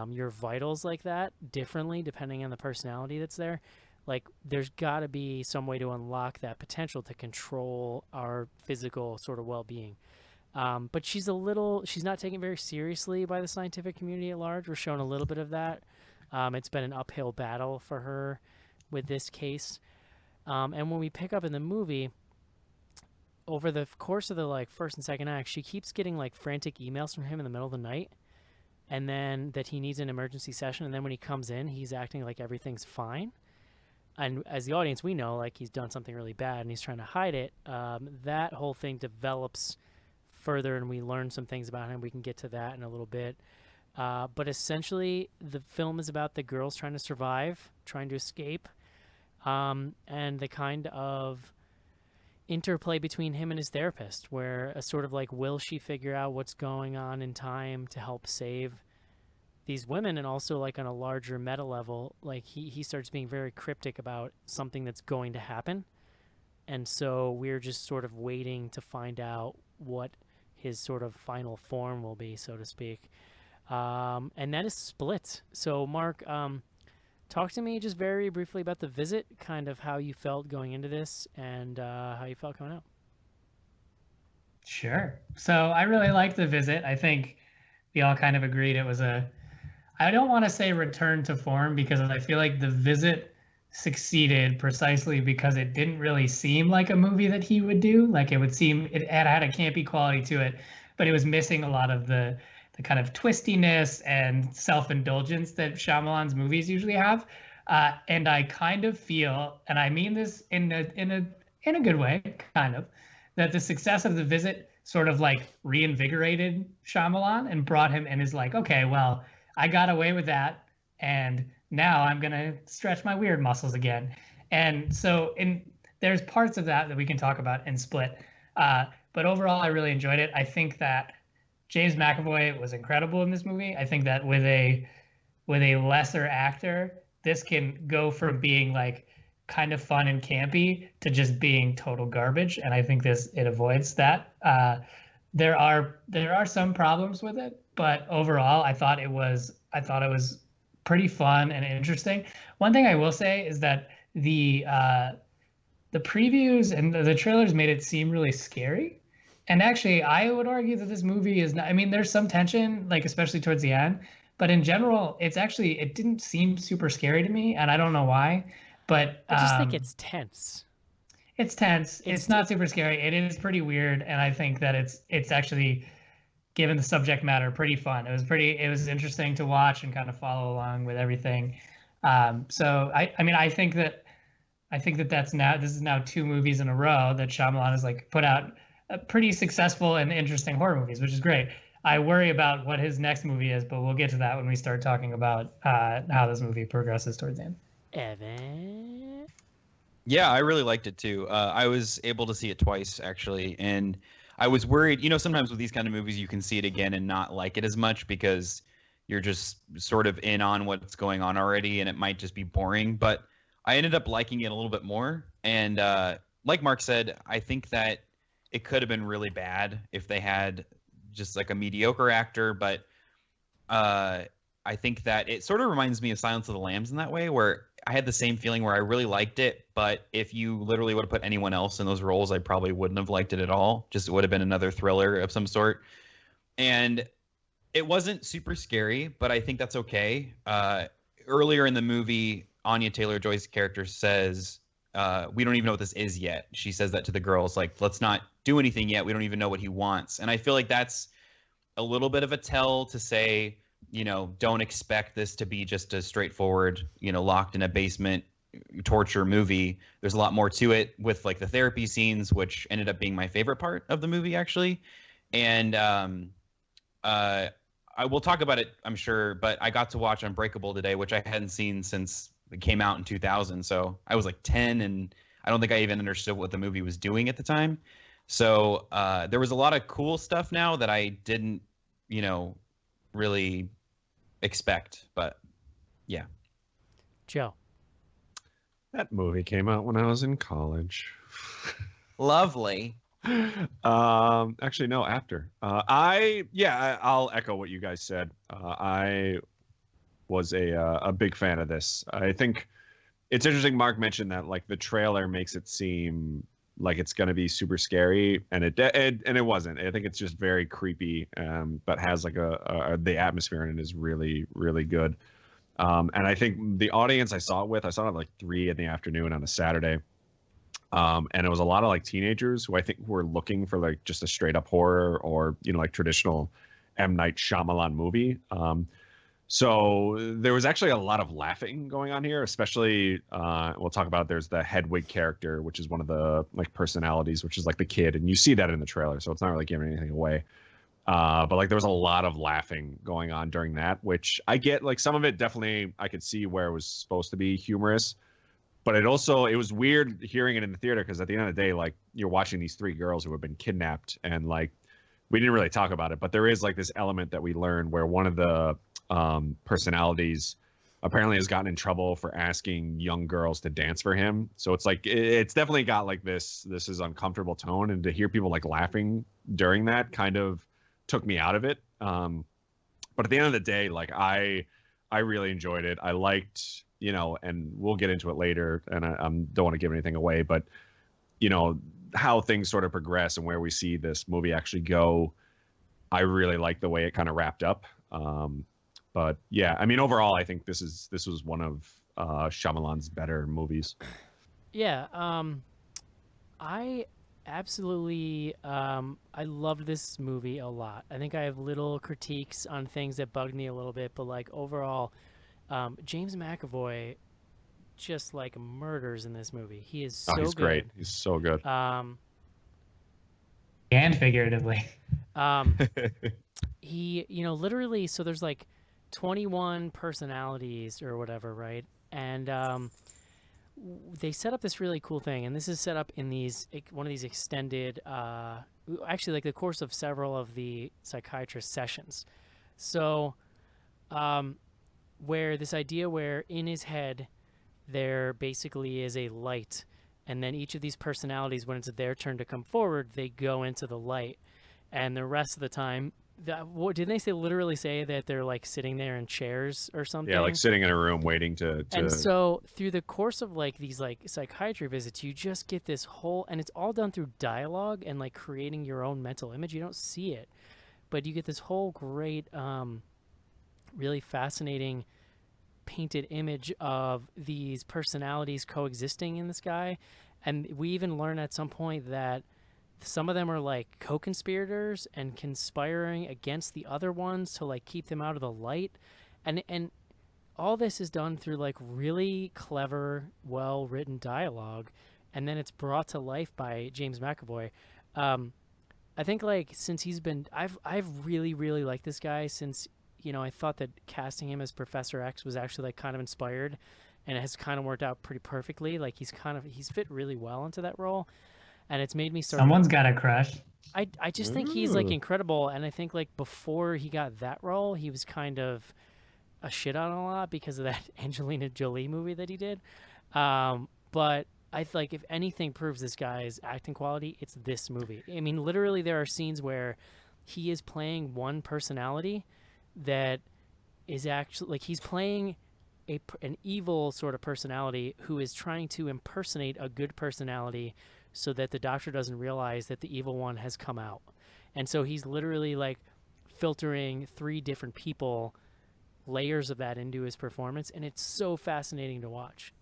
your vitals like that differently depending on the personality that's there, like there's got to be some way to unlock that potential to control our physical sort of well-being. But she's not taken very seriously by the scientific community at large. We're shown a little bit of that. It's been an uphill battle for her with this case. And when we pick up in the movie, over the course of the like first and second act, she keeps getting like frantic emails from him in the middle of the night, and then that he needs an emergency session. And then when he comes in, he's acting like everything's fine. And as the audience, we know like he's done something really bad and he's trying to hide it. That whole thing develops further, and we learn some things about him. We can get to that in a little bit. But essentially, the film is about the girls trying to survive, trying to escape, and the kind of interplay between him and his therapist, where a sort of like, will she figure out what's going on in time to help save these women? And also like on a larger meta level, like he starts being very cryptic about something that's going to happen. And so we're just sort of waiting to find out what his sort of final form will be, so to speak. And that is Split. So Mark, talk to me just very briefly about the visit, kind of how you felt going into this, and how you felt coming out. Sure. So I really liked the visit. I think we all kind of agreed it was I don't want to say return to form, because I feel like the visit succeeded precisely because it didn't really seem like a movie that he would do. Like it would seem it had a campy quality to it, but it was missing a lot of the kind of twistiness and self-indulgence that Shyamalan's movies usually have. And I kind of feel, and I mean this in a good way, kind of, that the success of The Visit sort of like reinvigorated Shyamalan and brought him and is like, okay, well, I got away with that, and now I'm gonna stretch my weird muscles again. And so there's parts of that we can talk about in Split. But overall, I really enjoyed it. I think that James McAvoy was incredible in this movie. I think that with a lesser actor, this can go from being like kind of fun and campy to just being total garbage. And I think it avoids that. There are some problems with it, but overall, I thought it was pretty fun and interesting. One thing I will say is that the previews and the trailers made it seem really scary. And actually, I would argue that this movie is not. I mean, there's some tension, like especially towards the end, but in general, it didn't seem super scary to me, and I don't know why. But I just think it's tense. It's tense. It's not super scary. It is pretty weird, and I think that it's actually, given the subject matter, pretty fun. It was interesting to watch and kind of follow along with everything. So I think that this is now 2 movies in a row that Shyamalan has like put out pretty successful and interesting horror movies, which is great. I worry about what his next movie is, but we'll get to that when we start talking about how this movie progresses towards the end. Evan? Yeah, I really liked it too. I was able to see it twice actually, and I was worried. You know, sometimes with these kind of movies, you can see it again and not like it as much because you're just sort of in on what's going on already, and it might just be boring. But I ended up liking it a little bit more. And like Mark said, I think that it could have been really bad if they had just like a mediocre actor. But I think that it sort of reminds me of Silence of the Lambs in that way, where I had the same feeling where I really liked it, but if you literally would have put anyone else in those roles, I probably wouldn't have liked it at all. Just it would have been another thriller of some sort. And it wasn't super scary, but I think that's okay. Earlier in the movie, Anya Taylor-Joy's character says, we don't even know what this is yet. She says that to the girls, like, let's not do anything yet. We don't even know what he wants. And I feel like that's a little bit of a tell to say, you know, don't expect this to be just a straightforward, you know, locked in a basement torture movie. There's a lot more to it with like the therapy scenes, which ended up being my favorite part of the movie, actually. And I will talk about it, I'm sure, but I got to watch Unbreakable today, which I hadn't seen since it came out in 2000. So I was like 10, and I don't think I even understood what the movie was doing at the time. So there was a lot of cool stuff now that I didn't, you know, really expect. But yeah. Joe. That movie came out when I was in college. Lovely. Actually, no, after. I'll echo what you guys said. I was a big fan of this. I think it's interesting. Mark mentioned that like the trailer makes it seem like it's going to be super scary, and it wasn't. I think it's just very creepy, but has like the atmosphere in it is really, really good. And I think the audience I saw it at like 3 in the afternoon on a Saturday. And it was a lot of like teenagers who I think were looking for like just a straight up horror or, you know, like traditional M. Night Shyamalan movie. So there was actually a lot of laughing going on here, especially we'll talk about there's the Hedwig character, which is one of the like personalities, which is like the kid. And you see that in the trailer. So it's not really giving anything away. But like there was a lot of laughing going on during that, which I get like some of it definitely I could see where it was supposed to be humorous. But it was weird hearing it in the theater because at the end of the day, like you're watching these 3 girls who have been kidnapped, and like we didn't really talk about it, but there is like this element that we learned where one of the personalities apparently has gotten in trouble for asking young girls to dance for him. So it's like it's definitely got like this is uncomfortable tone, and to hear people like laughing during that kind of took me out of it. But at the end of the day, like I really enjoyed it. I liked, you know, and we'll get into it later, and I don't want to give anything away, but you know how things sort of progress and where we see this movie actually go. I really like the way it kind of wrapped up. But yeah, I mean, overall, I think this was one of Shyamalan's better movies. Yeah, I absolutely I loved this movie a lot. I think I have little critiques on things that bugged me a little bit, but like overall, James McAvoy just like murders in this movie. He is so He's good. great. He's so good. And figuratively. He, literally, so there's like 21 personalities or whatever, right? And they set up this really cool thing, and this is set up in one of these extended, actually, like the course of several of the psychiatrist sessions. So, where this idea where in his head there basically is a light, and then each of these personalities, when it's their turn to come forward, they go into the light, and the rest of the time, didn't they literally say that they're like sitting there in chairs or something? Yeah, like sitting in a room waiting to. And so through the course of like these like psychiatry visits, you just get this whole, and it's all done through dialogue and like creating your own mental image. You don't see it, but you get this whole great, really fascinating painted image of these personalities coexisting in this guy. And we even learn at some point that some of them are like co-conspirators and conspiring against the other ones to like keep them out of the light. And all this is done through like really clever, well-written dialogue, and then it's brought to life by James McAvoy. I think like since I've really liked this guy since, I thought that casting him as Professor X was actually like kind of inspired, and it has kind of worked out pretty perfectly. Like he's fit really well into that role. And it's made me start. Someone's got a crush. I just think he's like incredible, and I think like before he got that role, he was kind of a shit on a lot because of that Angelina Jolie movie that he did. But I feel like if anything proves this guy's acting quality, it's this movie. I mean, literally, there are scenes where he is playing one personality that is actually like he's playing an evil sort of personality who is trying to impersonate a good personality, so that the doctor doesn't realize that the evil one has come out. And so he's literally like filtering 3 different people, layers of that into his performance, and it's so fascinating to watch.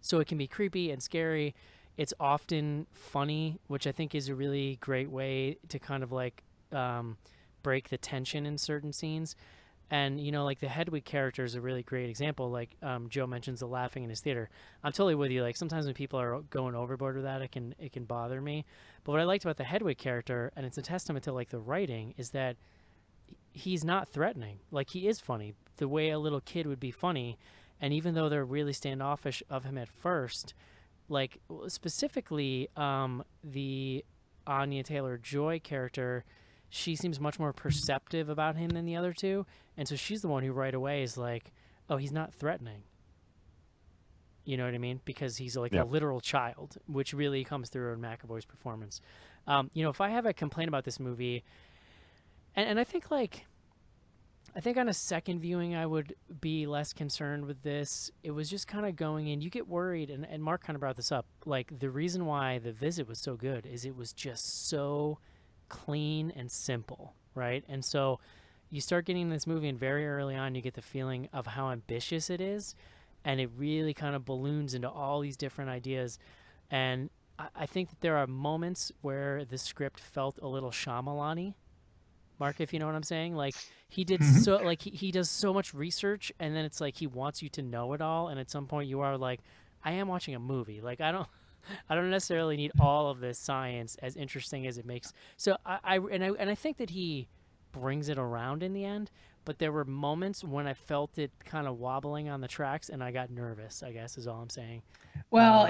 So it can be creepy and scary. It's often funny, which I think is a really great way to kind of like break the tension in certain scenes. And, like the Hedwig character is a really great example. Like Joe mentions the laughing in his theater. I'm totally with you. Like sometimes when people are going overboard with that, it can bother me. But what I liked about the Hedwig character, and it's a testament to like the writing, is that he's not threatening. Like he is funny the way a little kid would be funny. And even though they're really standoffish of him at first, like specifically the Anya Taylor-Joy character, she seems much more perceptive about him than the other two. And so she's the one who right away is like, oh, he's not threatening. You know what I mean? Because he's like a literal child, which really comes through in McAvoy's performance. If I have a complaint about this movie, and I think on a second viewing, I would be less concerned with this. It was just kind of going in. You get worried, and Mark kind of brought this up. Like the reason why The Visit was so good is it was just so clean and simple, right? And so you start getting this movie, and very early on you get the feeling of how ambitious it is, and it really kind of balloons into all these different ideas. And I think that there are moments where the script felt a little Shyamalan-y, Mark, if you know what I'm saying. Like he did so, like he does so much research, and then it's like he wants you to know it all, and at some point you are like, I am watching a movie. Like I don't necessarily need all of this science, as interesting as it makes. So I think that he brings it around in the end, but there were moments when I felt it kind of wobbling on the tracks, and I got nervous, I guess is all I'm saying. Well,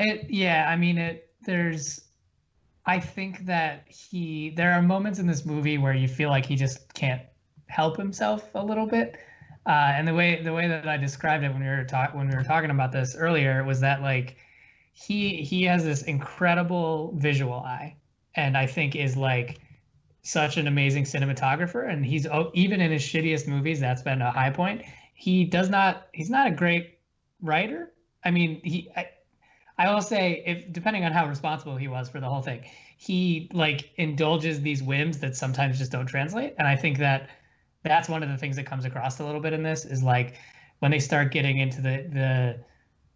I think that there are moments in this movie where you feel like he just can't help himself a little bit. And the way that I described it when we were talking about this earlier was that like he has this incredible visual eye, and I think is like such an amazing cinematographer. And he's even in his shittiest movies, that's been a high point. He's not a great writer. I mean, I will say, if depending on how responsible he was for the whole thing, he like indulges these whims that sometimes just don't translate. And I think that that's one of the things that comes across a little bit in this is like when they start getting into the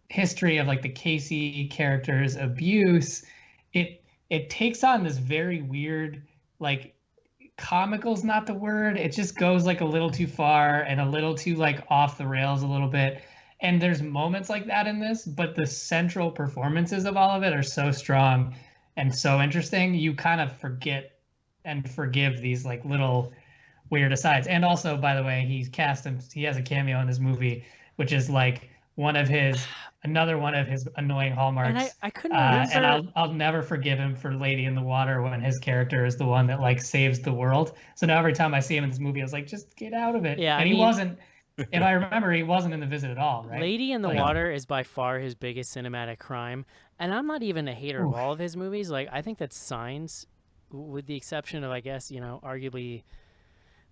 history of like the Casey character's abuse, it takes on this very weird, like, comical's not the word. It just goes like a little too far and a little too like off the rails a little bit. And there's moments like that in this, but the central performances of all of it are so strong and so interesting. You kind of forget and forgive these like little weird asides. And also, by the way, he has a cameo in this movie, which is like another one of his annoying hallmarks. And I couldn't remember. And I'll never forgive him for Lady in the Water when his character is the one that like saves the world. So now every time I see him in this movie, I was like, just get out of it. Yeah, and he wasn't. If I remember, he wasn't in The Visit at all, right? Lady in the Water is by far his biggest cinematic crime, and I'm not even a hater of all of his movies. Like, I think that Signs, with the exception of, I guess, arguably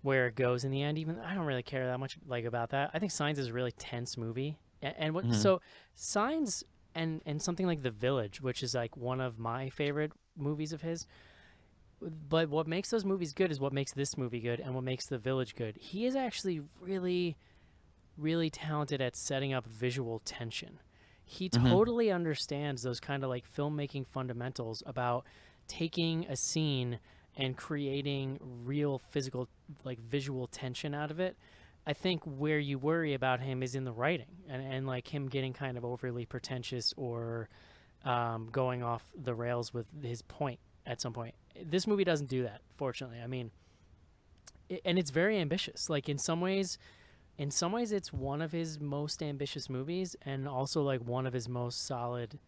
where it goes in the end, even I don't really care that much like about that. I think Signs is a really tense movie, and so Signs and something like The Village, which is like one of my favorite movies of his. But what makes those movies good is what makes this movie good, and what makes The Village good. He is actually really, really talented at setting up visual tension. He totally understands those kind of like filmmaking fundamentals about taking a scene and creating real physical, like visual tension out of it. I think where you worry about him is in the writing and like him getting kind of overly pretentious or going off the rails with his point at some point. This movie doesn't do that, fortunately. I mean, and it's very ambitious. Like in some ways it's one of his most ambitious movies and also like one of his most solid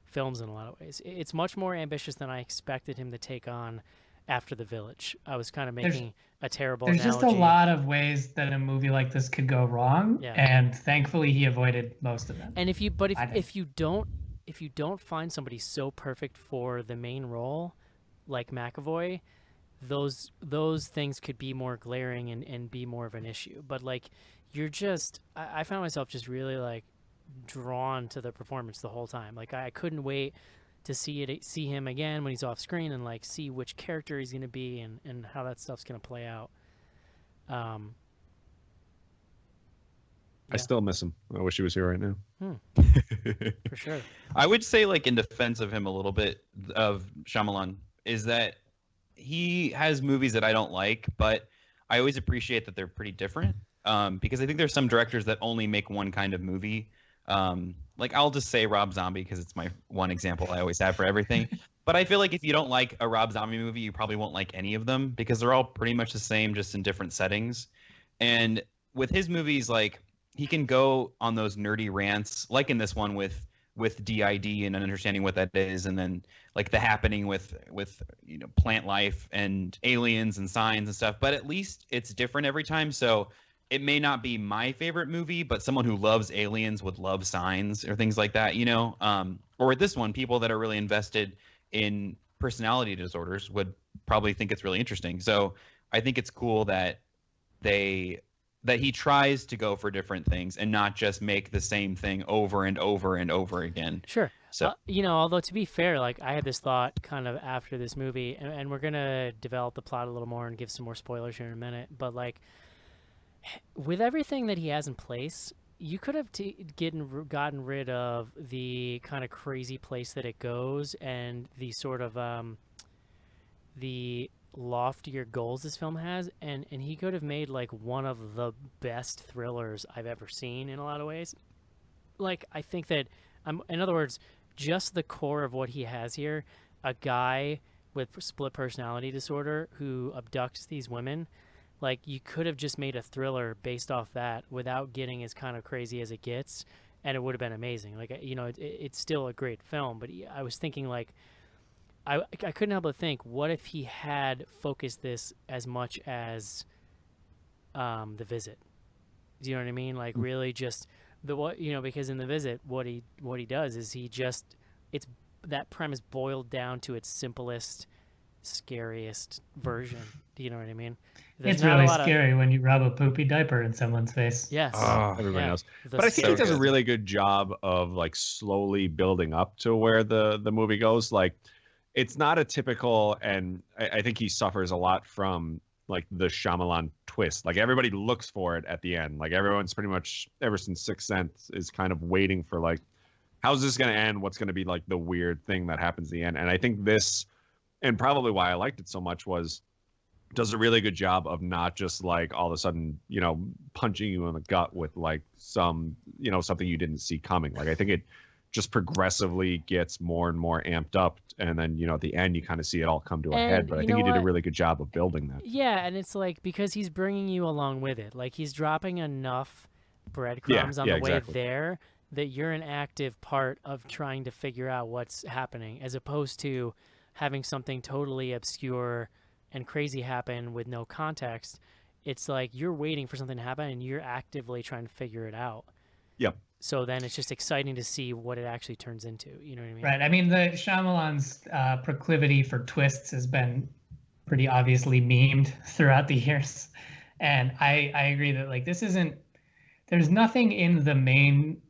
films in a lot of ways. It's much more ambitious than I expected him to take on after The Village. I was kind of making a terrible analogy. There's just a lot of ways that a movie like this could go wrong, and thankfully he avoided most of them. And if you don't find somebody so perfect for the main role like McAvoy, those things could be more glaring and be more of an issue. But like I found myself just really like drawn to the performance the whole time. Like I couldn't wait to see him again when he's off screen and like see which character he's going to be and how that stuff's going to play out. I still miss him. I wish he was here right now. For sure. I would say, like, in defense of him a little bit, of Shyamalan, is that he has movies that I don't like, but I always appreciate that they're pretty different. Because I think there's some directors that only make one kind of movie. Like, I'll just say Rob Zombie because it's my one example I always have for everything. But I feel like if you don't like a Rob Zombie movie, you probably won't like any of them because they're all pretty much the same, just in different settings. And with his movies, like, he can go on those nerdy rants, like in this one with DID and understanding what that is, and then like The Happening with plant life and aliens and signs and stuff. But at least it's different every time. So it may not be my favorite movie, but someone who loves aliens would love Signs or things like that, or with this one, people that are really invested in personality disorders would probably think it's really interesting. So I think it's cool that he tries to go for different things and not just make the same thing over and over and over again. Sure. So although to be fair, like I had this thought kind of after this movie, and we're gonna develop the plot a little more and give some more spoilers here in a minute, but like, with everything that he has in place, you could have gotten rid of the kind of crazy place that it goes and the sort of the loftier goals this film has, and he could have made like one of the best thrillers I've ever seen in a lot of ways. Like, I think that in other words, just the core of what he has here, a guy with split personality disorder who abducts these women. Like, you could have just made a thriller based off that without getting as kind of crazy as it gets, and it would have been amazing. Like, it's still a great film, but I was thinking, like, I couldn't help but think, what if he had focused this as much as The Visit? Do you know what I mean? Like, really just because in The Visit, what he does is it's that premise boiled down to its simplest, scariest version. Do you know what I mean? It's really scary when you rub a poopy diaper in someone's face. Yes. Everybody knows. But I think he does a really good job of like slowly building up to where the movie goes. Like, it's not a typical, and I think he suffers a lot from like the Shyamalan twist. Like everybody looks for it at the end. Like everyone's pretty much ever since Sixth Sense is kind of waiting for like, how's this going to end? What's going to be like the weird thing that happens at the end? And I think this, and probably why I liked it so much, was does a really good job of not just like all of a sudden, you know, punching you in the gut with like some, you know, something you didn't see coming. Like I think it just progressively gets more and more amped up, and then, you know, at the end you kind of see it all come to a head. But I think he did a really good job of building that. Yeah, and it's like because he's bringing you along with it. Like he's dropping enough breadcrumbs on the way there that you're an active part of trying to figure out what's happening, as opposed to having something totally obscure and crazy happen with no context. It's like you're waiting for something to happen and you're actively trying to figure it out. Yep. So then it's just exciting to see what it actually turns into. You know what I mean? Right. I mean, the Shyamalan's proclivity for twists has been pretty obviously memed throughout the years. And I agree that like there's nothing in the main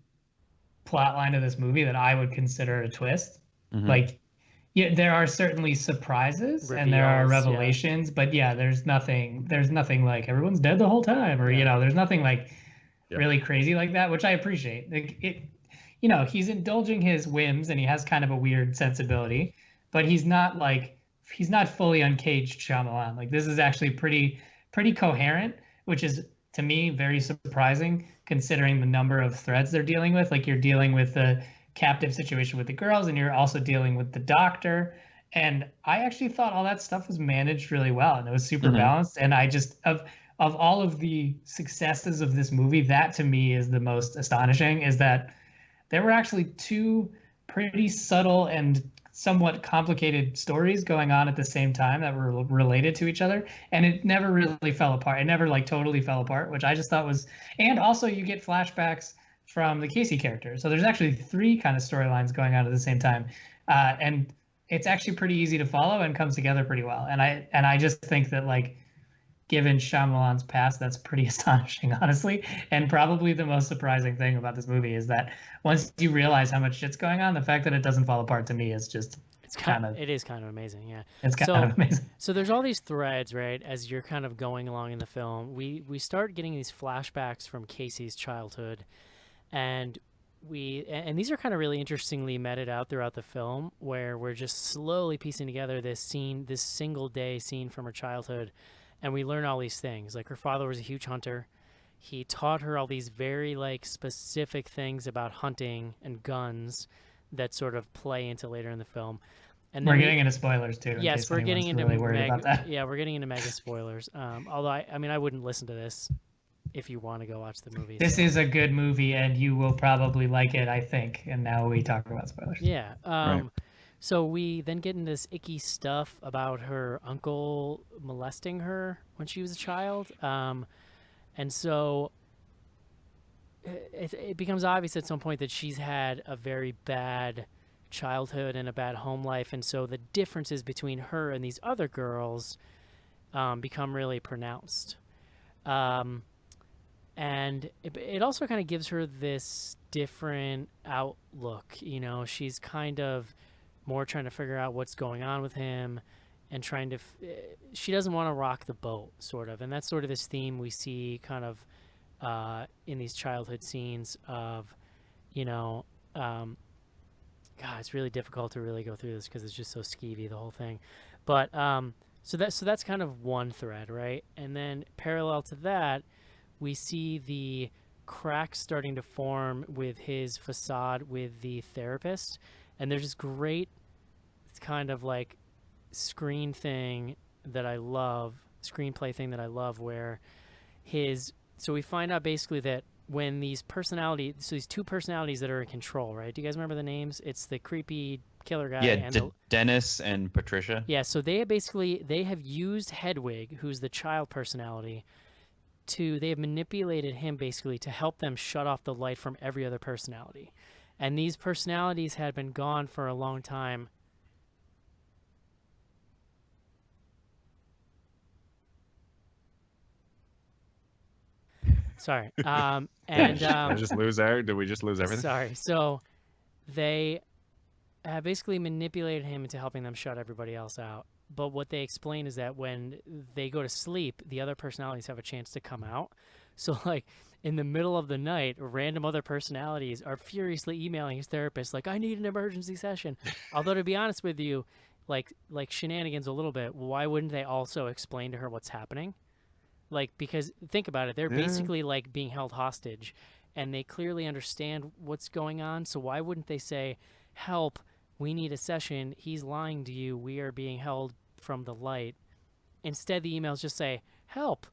plot line of this movie that I would consider a twist. Mhm. Like, yeah, there are certainly surprises and there are revelations, but yeah, there's nothing like everyone's dead the whole time, or you know, there's nothing like really crazy like that, which I appreciate. Like it, you know, he's indulging his whims and he has kind of a weird sensibility, but he's not fully uncaged Shyamalan. Like this is actually pretty coherent, which is to me very surprising considering the number of threads they're dealing with. Like you're dealing with the captive situation with the girls and you're also dealing with the doctor, and I actually thought all that stuff was managed really well and it was super balanced. And I just of all of the successes of this movie, that to me is the most astonishing, is that there were actually two pretty subtle and somewhat complicated stories going on at the same time that were related to each other, and it never really fell apart. It never like totally fell apart, which I just thought was, and also you get flashbacks from the Casey character. So there's actually three kind of storylines going on at the same time. And it's actually pretty easy to follow and comes together pretty well. And I just think that like, given Shyamalan's past, that's pretty astonishing, honestly. And probably the most surprising thing about this movie is that once you realize how much shit's going on, the fact that it doesn't fall apart to me is just it is kind of amazing. Yeah. It's kind of amazing. So there's all these threads, right? As you're kind of going along in the film, we start getting these flashbacks from Casey's childhood, and these are kind of really interestingly meted out throughout the film, where we're just slowly piecing together this single day scene from her childhood. And we learn all these things. Like her father was a huge hunter. He taught her all these very like specific things about hunting and guns that sort of play into later in the film. And then we're getting into spoilers too. Yes, we're getting into really worried about that. Yeah, we're getting into mega spoilers. Although I mean I wouldn't listen to this if you want to go watch the movie. This is a good movie and you will probably like it, I think. And now we talk about spoilers. Yeah. Right. So we then get into this icky stuff about her uncle molesting her when she was a child. And so it becomes obvious at some point that she's had a very bad childhood and a bad home life. And so the differences between her and these other girls become really pronounced. And it also kind of gives her this different outlook. You know, she's kind of more trying to figure out what's going on with him and trying to she doesn't want to rock the boat, sort of. And that's sort of this theme we see kind of in these childhood scenes of, you know, God, it's really difficult to really go through this because it's just so skeevy, the whole thing. But so that's kind of one thread, right? And then parallel to that, we see the cracks starting to form with his facade with the therapist. And there's this great kind of like screenplay thing that I love, where so we find out basically that when these two personalities that are in control, right? Do you guys remember the names? It's the creepy killer guy. Yeah, and Dennis and Patricia. Yeah, so they have used Hedwig, who's the child personality, they have manipulated him basically to help them shut off the light from every other personality. And these personalities had been gone for a long time. Sorry. Did I just lose Eric? Did we just lose everything? Sorry. So they have basically manipulated him into helping them shut everybody else out. but what they explain is that when they go to sleep, the other personalities have a chance to come out. So, like, in the middle of the night, random other personalities are furiously emailing his therapist, like, I need an emergency session. Although, to be honest with you, like shenanigans a little bit, why wouldn't they also explain to her what's happening? Like, because think about it, they're basically like being held hostage, and they clearly understand what's going on. So why wouldn't they say, help, we need a session, he's lying to you, we are being held from the light. Instead, the emails just say, help.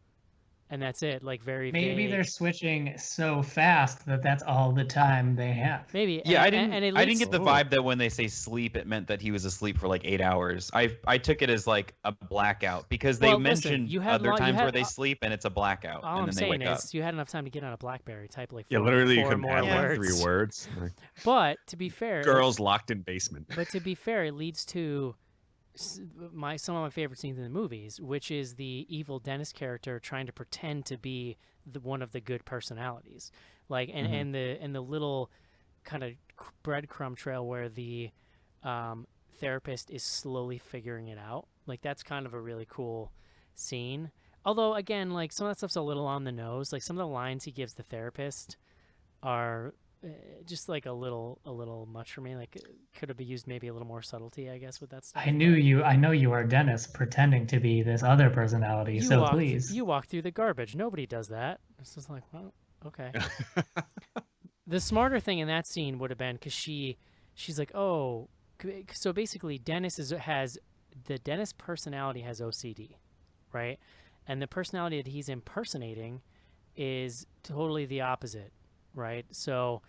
And that's it, like very Maybe vague. they're switching so fast that that's all the time they have. Maybe. Yeah, and, I and didn't get the vibe that when they say sleep, it meant that he was asleep for like 8 hours. I took it as like a blackout because they Well, listen, mentioned you had other you times had- where they sleep and it's a blackout, All and I'm then they saying wake up. is you had enough time to get on a BlackBerry, type like Yeah, four, literally, you four can more add like words. 3 words. Like, But to be fair, girls locked in basement. But to be fair, it leads to some of my favorite scenes in the movies, which is the evil dentist character trying to pretend to be one of the good personalities, like and the little kind of breadcrumb trail where the therapist is slowly figuring it out. Like that's kind of a really cool scene. Although again, like some of that stuff's a little on the nose. Like some of the lines he gives the therapist are just like a little much for me. Like could have been used maybe a little more subtlety, I guess, with that stuff. I know you are Dennis pretending to be this other personality, so please. You walk through the garbage. Nobody does that. It's just like, well, okay. The smarter thing in that scene would have been because she's like, oh, so basically Dennis has the Dennis personality has OCD, right? And the personality that he's impersonating is totally the opposite, right? So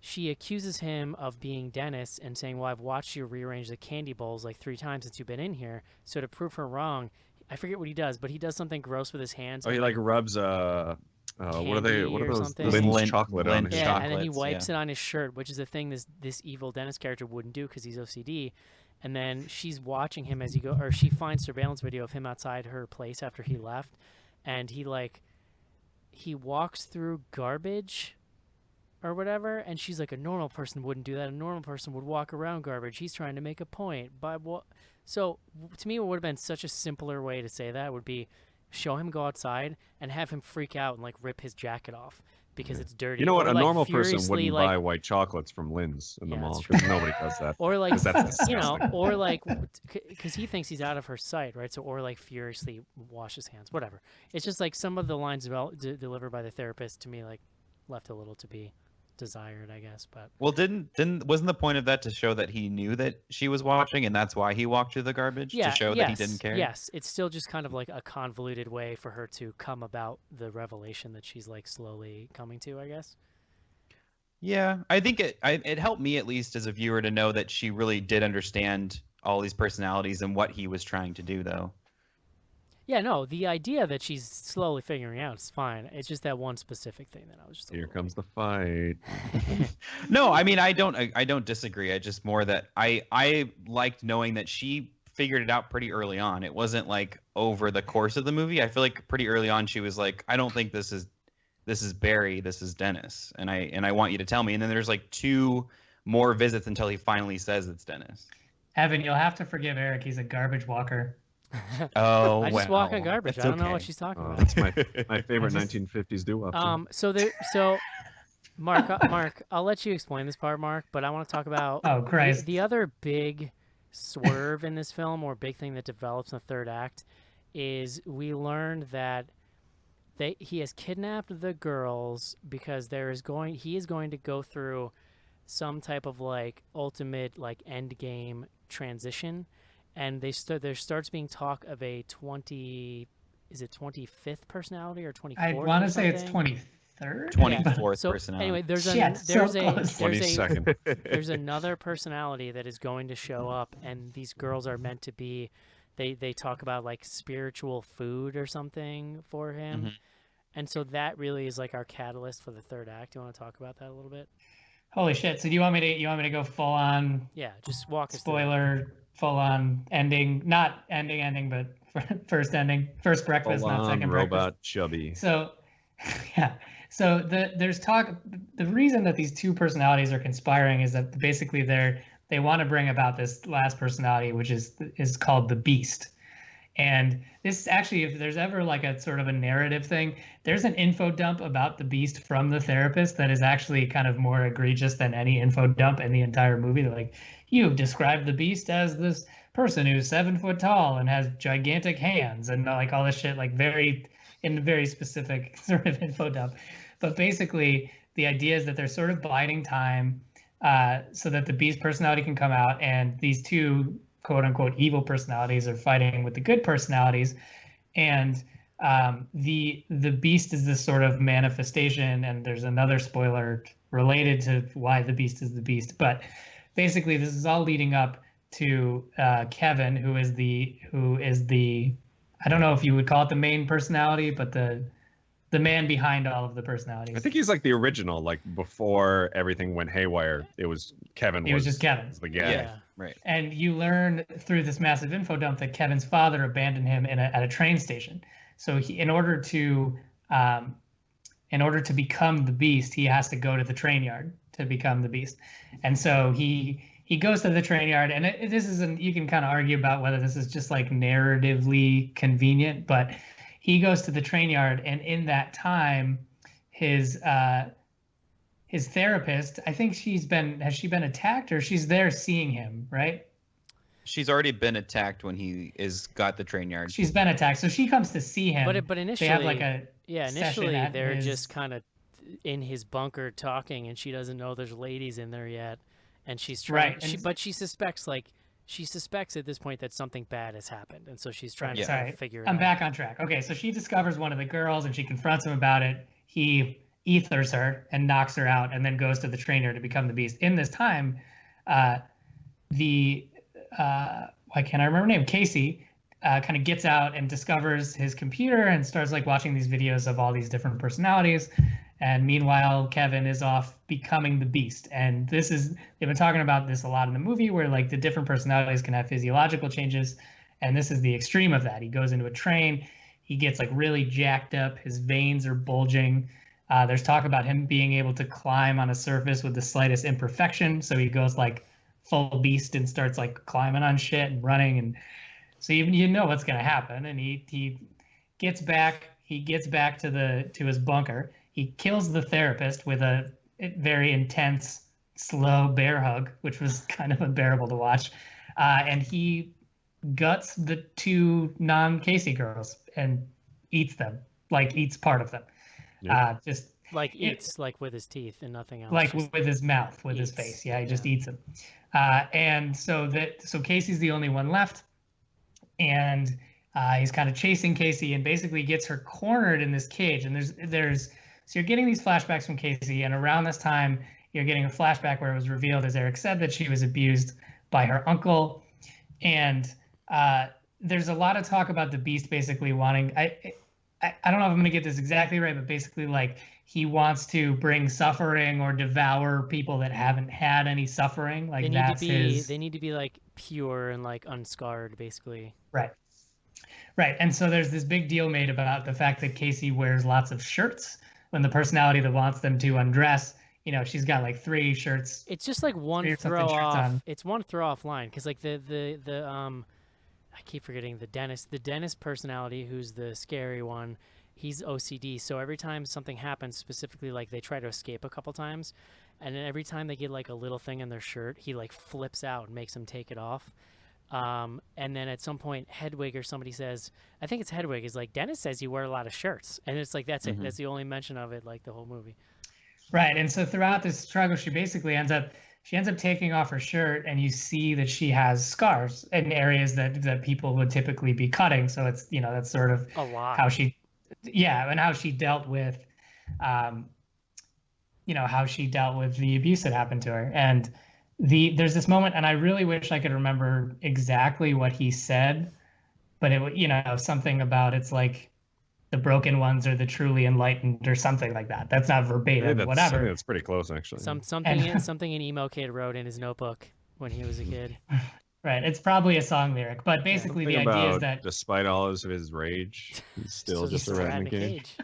she accuses him of being Dennis and saying, well, I've watched you rearrange the candy bowls like 3 times since you've been in here. So to prove her wrong, I forget what he does, but he does something gross with his hands. Oh, he like rubs what are they? What candy are or those? something. Lindt chocolate on Lindt his Yeah, and then he chocolates, wipes yeah. it on his shirt, which is a thing this evil Dennis character wouldn't do because he's OCD. And then she's watching him as he go, or she finds surveillance video of him outside her place after he left, and he walks through garbage or whatever, and she's like, a normal person wouldn't do that. A normal person would walk around garbage. He's trying to make a point. But what? So to me, what would have been such a simpler way to say that would be show him go outside and have him freak out and like rip his jacket off because it's dirty. You know what? Or, A like, normal person furiously, wouldn't like, buy white chocolates from Lynn's in the Yeah, mall that's because true. nobody does that. Or like, 'Cause that's you know, disgusting. or like, because he thinks he's out of her sight, right? So, or like furiously wash his hands, whatever. It's just like some of the lines delivered by the therapist to me like left a little to be desired, I guess. But Well, wasn't the point of that to show that he knew that she was watching, and that's why he walked through the garbage yeah, to show that he didn't care? Yes, it's still just kind of like a convoluted way for her to come about the revelation that she's like slowly coming to, I guess. Yeah, I think it helped me at least as a viewer to know that she really did understand all these personalities and what he was trying to do, though. Yeah, no, the idea that she's slowly figuring out is fine. It's just that one specific thing that I was just. Here comes the fight. No, I mean I don't disagree. I just more that I liked knowing that she figured it out pretty early on. It wasn't like over the course of the movie. I feel like pretty early on she was like, I don't think this is Barry, this is Dennis, and I want you to tell me. And then there's like 2 more visits until he finally says it's Dennis. Evan, you'll have to forgive Eric. He's a garbage walker. Oh, I just walk on wow. garbage. That's I don't know okay. what she's talking about. That's my favorite I just- 1950s doo-wop. So Mark, I'll let you explain this part, Mark, but I want to talk about Oh, Christ. the other big swerve in this film, or big thing that develops in the third act, is we learned that he has kidnapped the girls because he is going to go through some type of like ultimate like end game transition, and there starts being talk of a 25th personality or 24th? I want or to say it's something? 23rd. 24th So personality. anyway, there's Shit, so close. 22nd. there's another personality that is going to show up, and these girls are meant to be. They talk about like spiritual food or something for him, Mhm. and so that really is like our catalyst for the third act. Do you want to talk about that a little bit? Holy shit! So do you want me to go full on Yeah, just walk us through it. spoiler, full on ending, not ending, but first ending, first breakfast, Full not on second robot breakfast. chubby. So, yeah. So there's talk. The reason that these 2 personalities are conspiring is that basically they they want to bring about this last personality, which is called the Beast. And this actually, if there's ever like a sort of a narrative thing, there's an info dump about the Beast from the therapist that is actually kind of more egregious than any info dump in the entire movie. They're like, you described the Beast as this person who's 7 foot tall and has gigantic hands and like all this shit, like very specific sort of info dump. But basically, the idea is that they're sort of biding time so that the Beast personality can come out, and these two quote unquote evil personalities are fighting with the good personalities. And the Beast is this sort of manifestation, and there's another spoiler related to why the Beast is the Beast. But basically, this is all leading up to Kevin, who is the I don't know if you would call it the main personality, but the man behind all of the personalities. I think he's like the original, like before everything went haywire. It was Kevin. It was just Kevin. The guy. Yeah. Right. And you learn through this massive info dump that Kevin's father abandoned him at a train station. So in order to become the Beast, he has to go to the train yard to become the Beast. And so he goes to the train yard, and you can kind of argue about whether this is just like narratively convenient, but he goes to the train yard, and in that time, his therapist, I think has she been attacked, or she's there seeing him, right? She's already been attacked when he got the train yard. She's been attacked, so she comes to see him. But initially, they have like initially they're just kind of in his bunker talking, and she doesn't know there's ladies in there yet, and she's trying. Right. But she suspects at this point that something bad has happened, and so she's trying to kind of figure it out. I'm back on track. Okay, so she discovers one of the girls, and she confronts him about it. He ethers her and knocks her out, and then goes to the trainer to become the Beast. In this time, why can't I remember her name? Casey kind of gets out and discovers his computer and starts like watching these videos of all these different personalities. And meanwhile, Kevin is off becoming the Beast. And they've been talking about this a lot in the movie, where like the different personalities can have physiological changes. And this is the extreme of that. He goes into a train, he gets like really jacked up, his veins are bulging. There's talk about him being able to climb on a surface with the slightest imperfection. So he goes like full Beast and starts like climbing on shit and running. And so you know what's going to happen. And he gets back to his bunker. He kills the therapist with a very intense, slow bear hug, which was kind of unbearable to watch. And he guts the two non-Casey girls and eats them, like eats part of them. Yeah. Eats like with his teeth and nothing else. Like with his mouth, with his face. Yeah, he just eats them. And so Casey's the only one left. And he's kind of chasing Casey and basically gets her cornered in this cage. And so you're getting these flashbacks from Casey, and around this time, you're getting a flashback where it was revealed, as Eric said, that she was abused by her uncle. And there's a lot of talk about the Beast basically wanting, I don't know if I'm going to get this exactly right, but basically like he wants to bring suffering or devour people that haven't had any suffering. Like they need to be like pure and like unscarred, basically. Right. And so there's this big deal made about the fact that Casey wears lots of shirts when the personality that wants them to undress, she's got like 3 shirts. It's just like one throw off. It's one throw off line, because like the I keep forgetting the dentist personality, who's the scary one. He's OCD, so every time something happens, specifically like they try to escape a couple times, and then every time they get like a little thing in their shirt, he like flips out and makes them take it off. And then at some point, Hedwig or somebody says, I think it's Hedwig, is like, Dennis says you wear a lot of shirts, and it's like that's it. That's the only mention of it, like the whole movie. Right, and so throughout this struggle, she basically ends up taking off her shirt, and you see that she has scars in areas that people would typically be cutting. So it's, that's sort of a lot. how she dealt with, how she dealt with the abuse that happened to her. And there's this moment, and I really wish I could remember exactly what he said, but it, something about, it's like the broken ones are the truly enlightened or something like that. That's not verbatim, whatever. That's pretty close, actually. Something an emo kid wrote in his notebook when he was a kid. Right. It's probably a song lyric, but basically the idea is that despite all of his rage, he's still just a rat in a cage.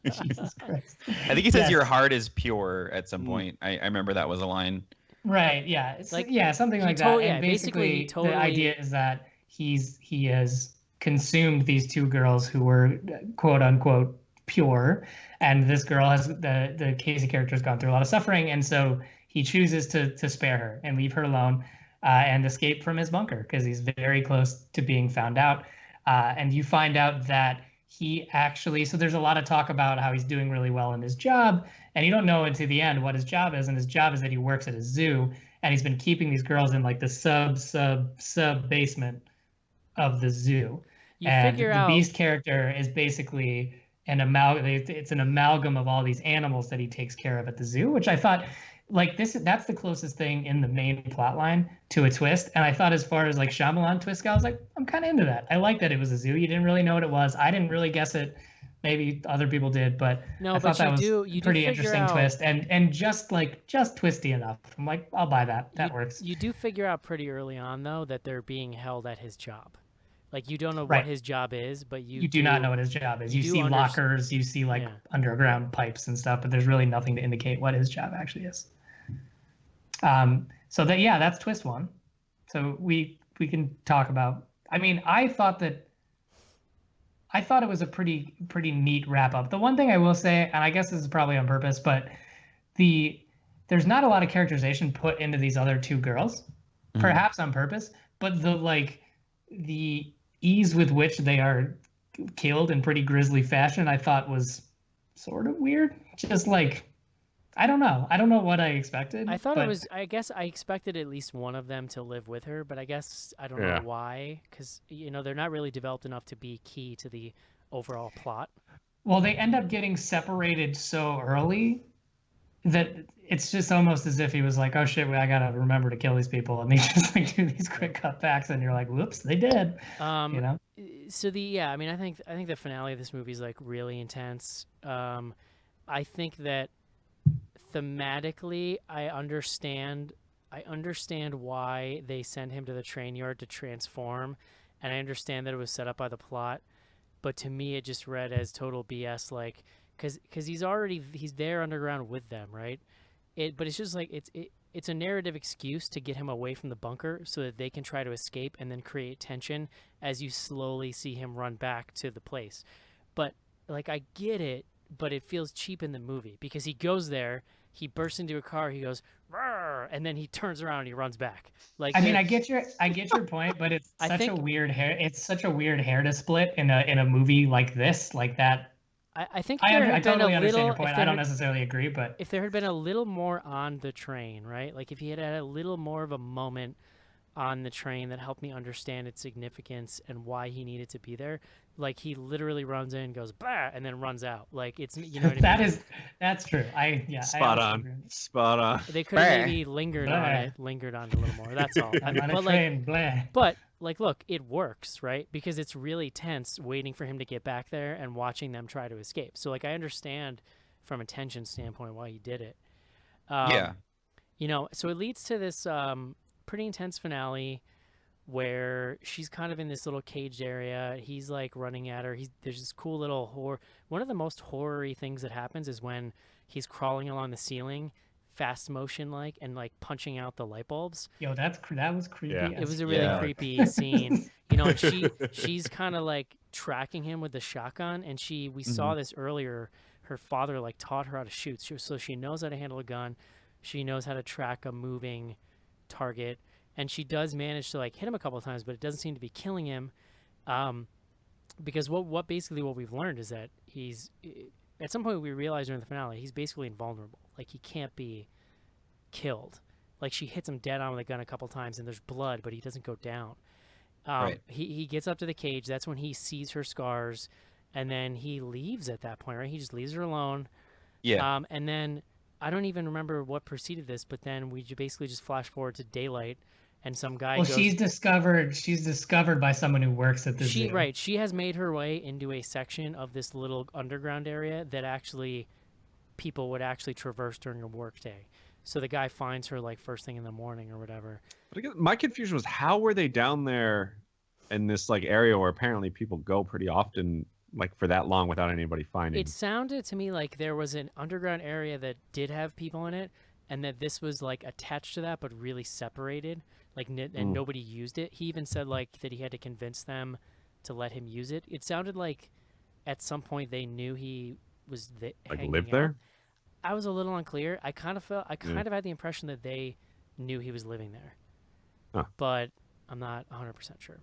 Jesus Christ. I think he says your heart is pure at some point. I remember that was a line. Right. Yeah. Like, yeah, something he like told- that. yeah, And basically, he basically, the idea totally- is that he has consumed these two girls who were quote unquote pure, and this girl has the Casey character has gone through a lot of suffering, and so he chooses to spare her and leave her alone, and escape from his bunker because he's very close to being found out. And you find out that he actually, so there's a lot of talk about how he's doing really well in his job, and you don't know until the end what his job is. And his job is that he works at a zoo, and he's been keeping these girls in like the sub basement of the zoo. You And figure the out- Beast character is basically an amalgam. It's an amalgam of all these animals that he takes care of at the zoo, which I thought, like, that's the closest thing in the main plot line to a twist. And I thought, as far as like Shyamalan twist go, I was like, I'm kind of into that. I like that it was a zoo. You didn't really know what it was. I didn't really guess it. Maybe other people did, but No, I but thought that was you a do pretty figure interesting out- twist, and just twisty enough. I'm like, I'll buy that. That works. You do figure out pretty early on, though, that they're being held at his job. Like, you don't know Right. what his job is, but You do not know what his job is. you You do see lockers, you see like Yeah. underground pipes and stuff, but there's really nothing to indicate what his job actually is. So that, yeah, that's twist one. So we can talk about. I mean, I thought it was a pretty neat wrap up. The one thing I will say, and I guess this is probably on purpose, but there's not a lot of characterization put into these other two girls, perhaps on purpose, but the ease with which they are killed in pretty grisly fashion, I thought was sort of weird. Just like, I don't know what I expected. I thought but it was. I guess I expected at least one of them to live with her, but I guess I don't Yeah. know why, because they're not really developed enough to be key to the overall plot. Well, they end up getting separated so early that it's just almost as if he was like, "Oh shit, I gotta remember to kill these people," and they just like do these quick cutbacks, and you're like, "Whoops, they did." So I mean, I think the finale of this movie is like really intense. I think that thematically, I understand why they send him to the train yard to transform, and I understand that it was set up by the plot. But to me, it just read as total BS. Like, because he's there underground with them, right? But it's just like it's a narrative excuse to get him away from the bunker so that they can try to escape and then create tension as you slowly see him run back to the place. But like, I get it, but it feels cheap in the movie because he goes there, he bursts into a car, he goes, "Rawr," and then he turns around and he runs back. Like, I mean, I get your point, but it's such a weird hair. It's such a weird hair to split in a movie like this, like that. I think I totally understand your point. I don't necessarily agree, but if there had been a little more on the train, right? Like if he had a little more of a moment on the train that helped me understand its significance and why he needed to be there. Like he literally runs in, goes bah, and then runs out. Like it's what I mean? That's true. Spot on. They could have maybe lingered on it a little more. That's all. But look, it works, right? Because it's really tense waiting for him to get back there and watching them try to escape. So I understand from a tension standpoint why he did it. Yeah. So it leads to this pretty intense finale where she's kind of in this little caged area. He's like running at her. There's this cool little horror. One of the most horror-y things that happens is when he's crawling along the ceiling, fast motion and punching out the light bulbs. Yo, that was creepy. Yeah. It was a really creepy scene. And she's kind of like tracking him with the shotgun, and we saw this earlier. Her father taught her how to shoot, so she knows how to handle a gun. She knows how to track a moving target. And she does manage to hit him a couple of times, but it doesn't seem to be killing him, because what we've learned is that he's at some point we realize during the finale he's basically invulnerable. Like he can't be killed. Like she hits him dead on with a gun a couple of times, and there's blood, but he doesn't go down. Right. He gets up to the cage. That's when he sees her scars, and then he leaves at that point. Right? He just leaves her alone. Yeah. And then I don't even remember what preceded this, but then we basically just flash forward to daylight. And some guy goes, she's discovered by someone who works at the zoo. Right. She has made her way into a section of this little underground area that people would actually traverse during a work day. So the guy finds her first thing in the morning or whatever. But again, my confusion was, how were they down there in this area where apparently people go pretty often, for that long without anybody finding? It sounded to me like there was an underground area that did have people in it, and that this was like attached to that but really separated, like and nobody used it. He even said like that he had to convince them to let him use it. It sounded like at some point they knew he was hanging lived out. there. I was a little unclear. I kind of had the impression that they knew he was living there, but I'm not 100% sure.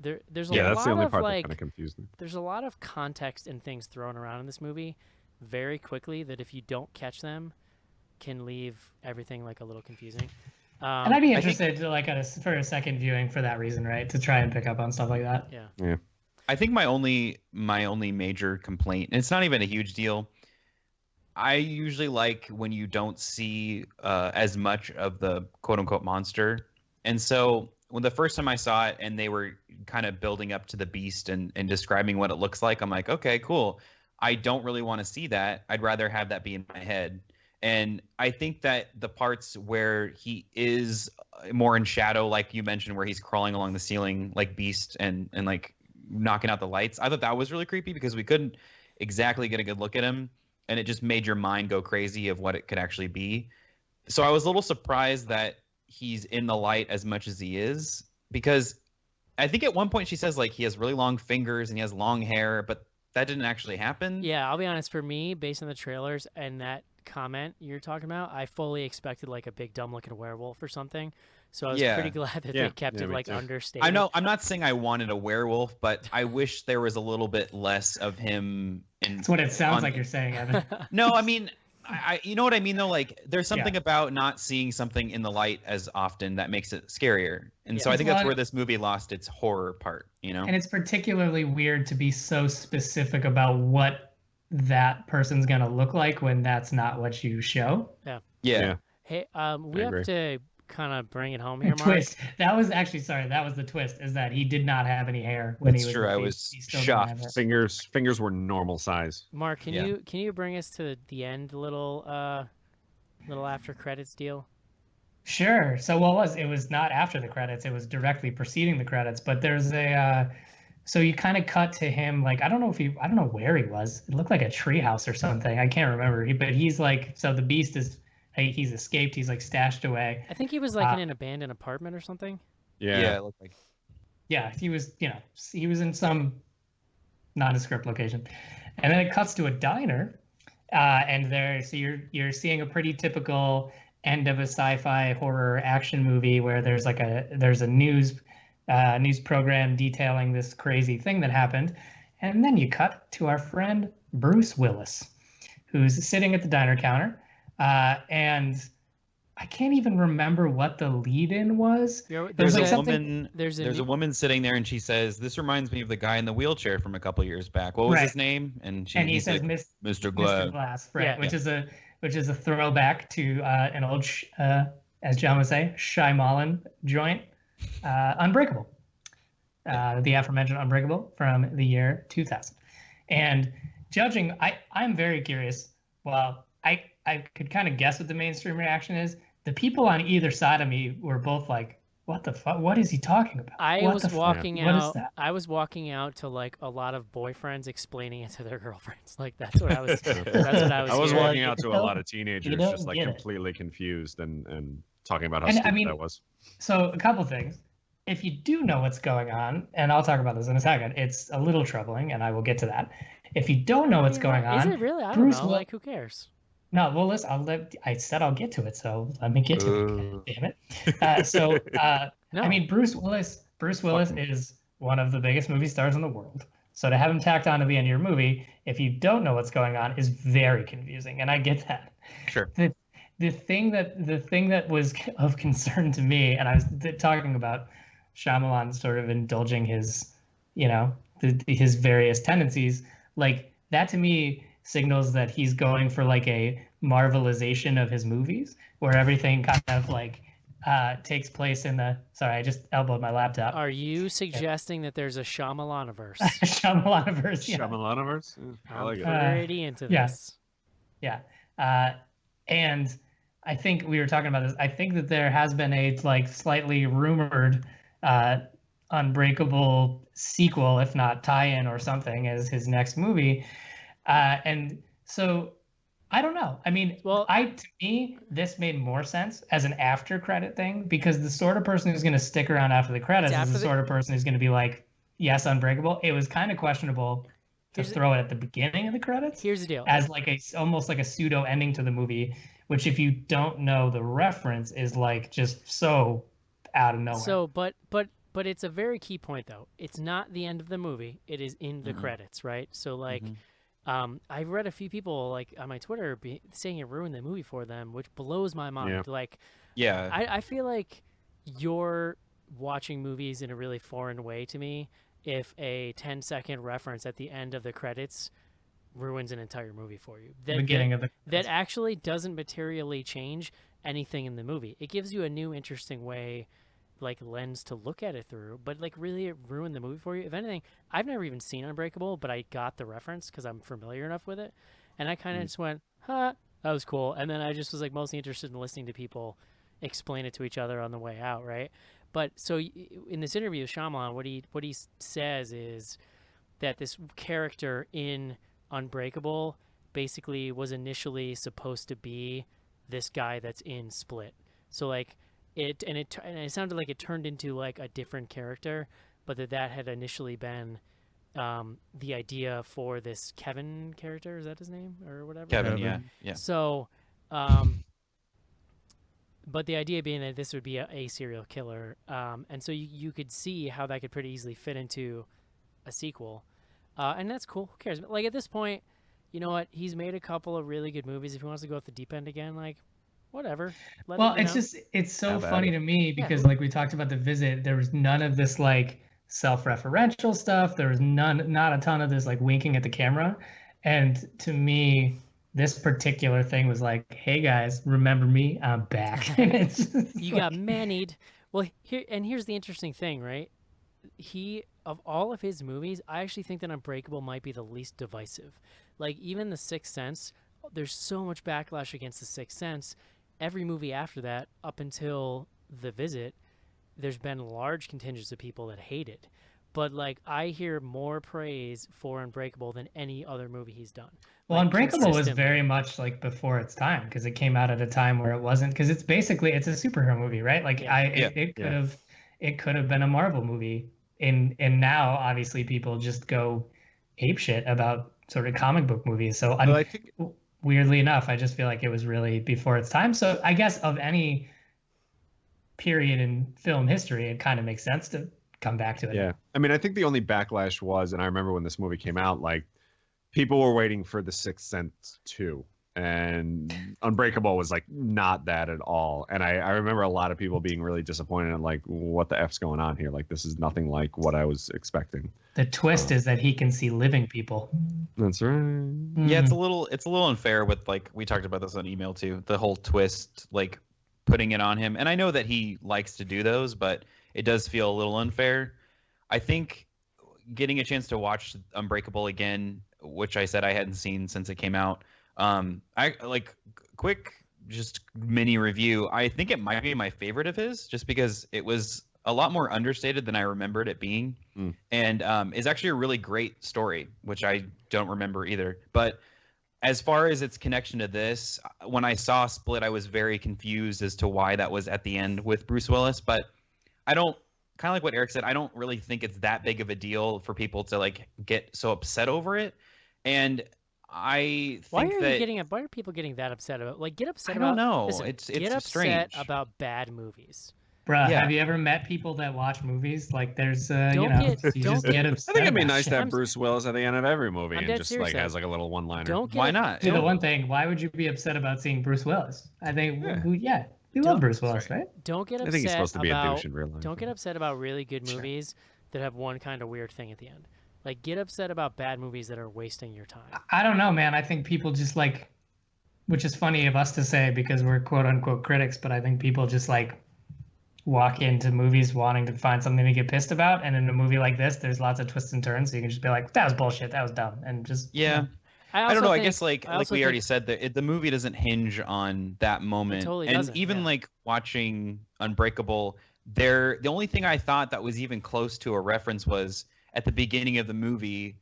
There's a lot that's the only of part like that kind of confused me. there's a lot of context and things thrown around in this movie very quickly that if you don't catch them can leave everything like a little confusing. And I'd be interested to like for a second viewing for that reason, right? To try and pick up on stuff like that. Yeah. I think my only major complaint, and it's not even a huge deal. I usually like when you don't see as much of the quote unquote monster. And so when the first time I saw it and they were kind of building up to the beast and describing what it looks like, I'm like, okay, cool. I don't really want to see that. I'd rather have that be in my head. And I think that the parts where he is more in shadow, like you mentioned, where he's crawling along the ceiling like Beast and like knocking out the lights, I thought that was really creepy because we couldn't exactly get a good look at him. And it just made your mind go crazy of what it could actually be. So I was a little surprised that he's in the light as much as he is, because I think at one point she says like he has really long fingers and he has long hair, but that didn't actually happen. Yeah, I'll be honest, for me, based on the trailers and that comment you're talking about, I fully expected like a big dumb looking werewolf or something. So I was pretty glad that they kept it like understated. I know I'm not saying I wanted a werewolf, but I wish there was a little bit less of him. That's what it sounds like you're saying, Evan. No, I mean, I you know what I mean though. Like, there's something about not seeing something in the light as often that makes it scarier, and so I think that's where this movie lost its horror part. You know, and it's particularly weird to be so specific about what that person's gonna look like when that's not what you show. Yeah. Hey, we have to kind of bring it home here, Mark. Twist. That was actually that was the twist, is that he did not have any hair when he was. True. I was shocked. Fingers were normal size. Mark, can you bring us to the end, little after credits deal? Sure. So it was not after the credits, it was directly preceding the credits, but there's a so you kind of cut to him, like, I don't know where he was. It looked like a treehouse or something. I can't remember. But he's like, so the Beast is, he's escaped. He's like stashed away. I think he was like in an abandoned apartment or something. Yeah, it looked like. Yeah, he was, he was in some nondescript location. And then it cuts to a diner. So you're seeing a pretty typical end of a sci-fi horror action movie where there's a news program detailing this crazy thing that happened. And then you cut to our friend Bruce Willis, who's sitting at the diner counter. And I can't even remember what the lead-in was. There's a woman sitting there, and she says, "This reminds me of the guy in the wheelchair from a couple years back. What was his name?" And he says, like, "Mr. Glass." Mr. Glass, right? Yeah, which is a throwback to an old, as John would say, Shyamalan joint, Unbreakable, the aforementioned Unbreakable from the year 2000. And judging, I'm very curious. Well, I could kind of guess what the mainstream reaction is. The people on either side of me were both like, "What the fuck? What is he talking about?" I was walking out to like a lot of boyfriends explaining it to their girlfriends. Like that's what I was. I was walking out to a lot of teenagers just like completely confused and talking about how stupid that was. So a couple things. If you do know what's going on, and I'll talk about this in a second, it's a little troubling, and I will get to that. If you don't know what's going on, is it really? I don't know. Like, who cares? No, well, listen. I said I'll get to it, so let me get to it. Damn it! No. I mean, Bruce Willis is one of the biggest movie stars in the world. So to have him tacked on to the end of your movie, if you don't know what's going on, is very confusing, and I get that. Sure. The thing that was of concern to me, and I was talking about Shyamalan sort of indulging his, his various tendencies, like that to me signals that he's going for like a Marvelization of his movies, where everything kind of like takes place in the. Sorry, I just elbowed my laptop. Are you suggesting that there's a Shyamalaniverse? Shyamalaniverse, yeah. Shyamalaniverse? I like it. Pretty into this. Yeah. And I think we were talking about this. I think that there has been a like slightly rumored Unbreakable sequel, if not tie-in or something, as his next movie. And so I don't know. I mean, Well, to me, this made more sense as an after credit thing because the sort of person who's going to stick around after the credits is the sort of person who's going to be like, yes, Unbreakable. It was kind of questionable to throw it at the beginning of the credits. Here's the deal. As like almost like a pseudo ending to the movie, which if you don't know the reference is like just so out of nowhere. So, but it's a very key point though. It's not the end of the movie. It is in the credits, right? So like, I've read a few people like on my Twitter saying it ruined the movie for them, which blows my mind. Yeah. Like, Yeah. I feel like you're watching movies in a really foreign way to me if a 10-second reference at the end of the credits ruins an entire movie for you. The beginning of the that actually doesn't materially change anything in the movie. It gives you a new interesting way, like lens to look at it through, but like really it ruined the movie for you. If anything, I've never even seen Unbreakable, but I got the reference because I'm familiar enough with it, and I kind of just went, huh, that was cool. And then I just was like mostly interested in listening to people explain it to each other on the way out, right? But so in this interview with Shyamalan, what he says is that this character in Unbreakable basically was initially supposed to be this guy that's in Split. So like it sounded like it turned into like a different character, but that had initially been the idea for this Kevin character. Is that his name or whatever? Kevin, yeah. So, but the idea being that this would be a serial killer, and so you could see how that could pretty easily fit into a sequel, and that's cool. Who cares? Like at this point, you know what? He's made a couple of really good movies. If he wants to go off the deep end again, like whatever. Well, it's so funny to me because like we talked about The Visit, there was none of this like self-referential stuff. There was not a ton of this like winking at the camera, and to me, this particular thing was like, hey guys, remember me? I'm back. You got manied. Well, here's the interesting thing, right? Of all of his movies, I actually think that Unbreakable might be the least divisive. Like even The Sixth Sense, there's so much backlash against The Sixth Sense. Every movie after that, up until The Visit, there's been large contingents of people that hate it. But like I hear more praise for Unbreakable than any other movie he's done. Well, like, Unbreakable was very much like before its time because it came out at a time where it wasn't, because it's a superhero movie, right? Like it could have been a Marvel movie. And now obviously people just go apeshit about sort of comic book movies. So I think weirdly enough, I just feel like it was really before its time. So I guess of any period in film history, it kind of makes sense to come back to it. Yeah. I mean, I think the only backlash was, and I remember when this movie came out, like people were waiting for The Sixth Sense 2, and Unbreakable was like not that at all. And I remember a lot of people being really disappointed and like, what the F's going on here? Like, this is nothing like what I was expecting. The twist is that he can see living people. That's right. Yeah, it's a little unfair with, like, we talked about this on email too, the whole twist, like putting it on him. And I know that he likes to do those, but it does feel a little unfair. I think getting a chance to watch Unbreakable again, which I said I hadn't seen since it came out, I like quick just mini review. I think it might be my favorite of his, just because it was a lot more understated than I remembered it being, and is actually a really great story, which I don't remember either. But as far as its connection to this, when I saw Split, I was very confused as to why that was at the end with Bruce Willis. But I don't, kind of like what Eric said, I don't really think it's that big of a deal for people to like get so upset over it. And I think why are people getting that upset about? Like, get upset I about. don't know. Listen, It's get upset strange about bad movies. Bruh, Yeah. have you ever met people that watch movies? Like, there's, Don't you get just get upset. I think it'd be about nice shit. to have Bruce Willis at the end of every movie I'm and dead just serious, like has like a little one-liner. Why not? See, the one thing, why would you be upset about seeing Bruce Willis? I think, we love Bruce Willis, right? Don't get upset I think he's supposed to be a about. douche in real life. Don't get upset about really good movies that have one kind of weird thing at the end. Like, get upset about bad movies that are wasting your time. I don't know, man. I think people just like, which is funny of us to say because we're quote unquote critics, but I think people just like walk into movies wanting to find something to get pissed about. And in a movie like this, there's lots of twists and turns. So you can just be like, that was bullshit. That was dumb. And just, Yeah. I don't know. I guess like we already said, that the movie doesn't hinge on that moment. totally and doesn't, even like watching Unbreakable, the only thing I thought that was even close to a reference was at the beginning of the movie,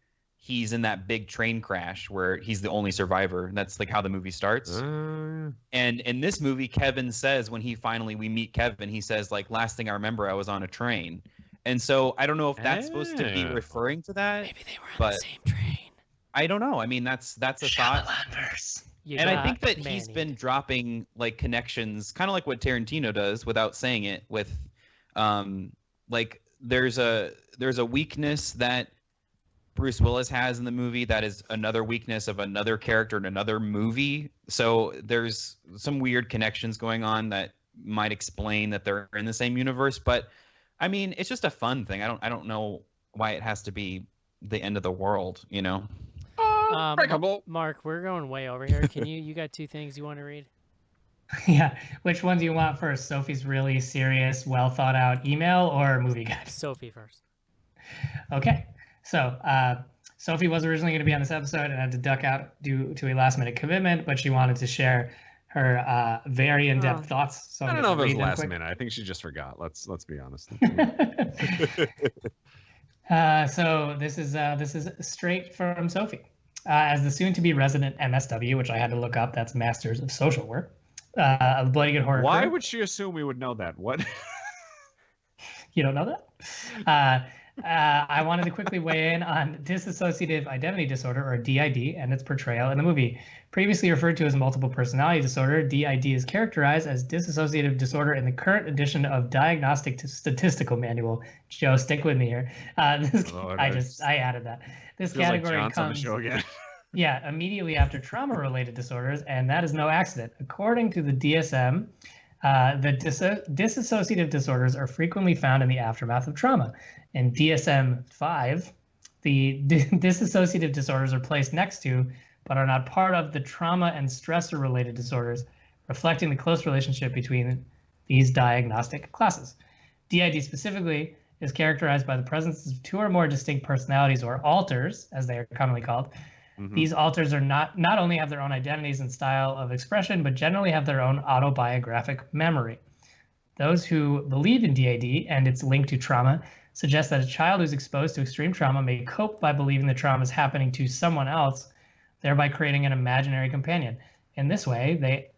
he's in that big train crash where he's the only survivor. That's like how the movie starts. And in this movie, Kevin says when we meet Kevin, he says like, last thing I remember, I was on a train. And so I don't know if that's supposed to be referring to that. Maybe they were on the same train. I don't know. I mean, that's a thought. And I think that he's been dropping like connections, kind of like what Tarantino does without saying it. With, like there's a weakness that Bruce Willis has in the movie that is another weakness of another character in another movie. So there's some weird connections going on that might explain that they're in the same universe. But I mean, it's just a fun thing. I don't know why it has to be the end of the world, you know? Mark, we're going way over here. Can you got two things you want to read? Yeah. Which one do you want first? Sophie's really serious, well thought out email or movie guide? Sophie first. Okay. So Sophie was originally going to be on this episode and had to duck out due to a last minute commitment, but she wanted to share her very in-depth thoughts. So I don't know if it was last minute. I think she just forgot. Let's be honest. So this is straight from Sophie. As the soon-to-be resident MSW, which I had to look up, that's Masters of Social Work, of Bloody Good Horror. Why would she assume we would know that? What? You don't know that? I wanted to quickly weigh in on dissociative identity disorder, or DID, and its portrayal in the movie. Previously referred to as multiple personality disorder, DID is characterized as dissociative disorder in the current edition of Diagnostic Statistical Manual. Joe, stick with me here. I added that. This category like comes, on the show again. Yeah, immediately after trauma-related disorders, and that is no accident. According to the DSM, the dissociative disorders are frequently found in the aftermath of trauma. In DSM-5, the dissociative disorders are placed next to, but are not part of, the trauma and stressor-related disorders, reflecting the close relationship between these diagnostic classes. DID specifically is characterized by the presence of two or more distinct personalities, or alters, as they are commonly called. Mm-hmm. These alters are not only have their own identities and style of expression, but generally have their own autobiographic memory. Those who believe in DID and its link to trauma suggest that a child who's exposed to extreme trauma may cope by believing the trauma is happening to someone else, thereby creating an imaginary companion. In this way,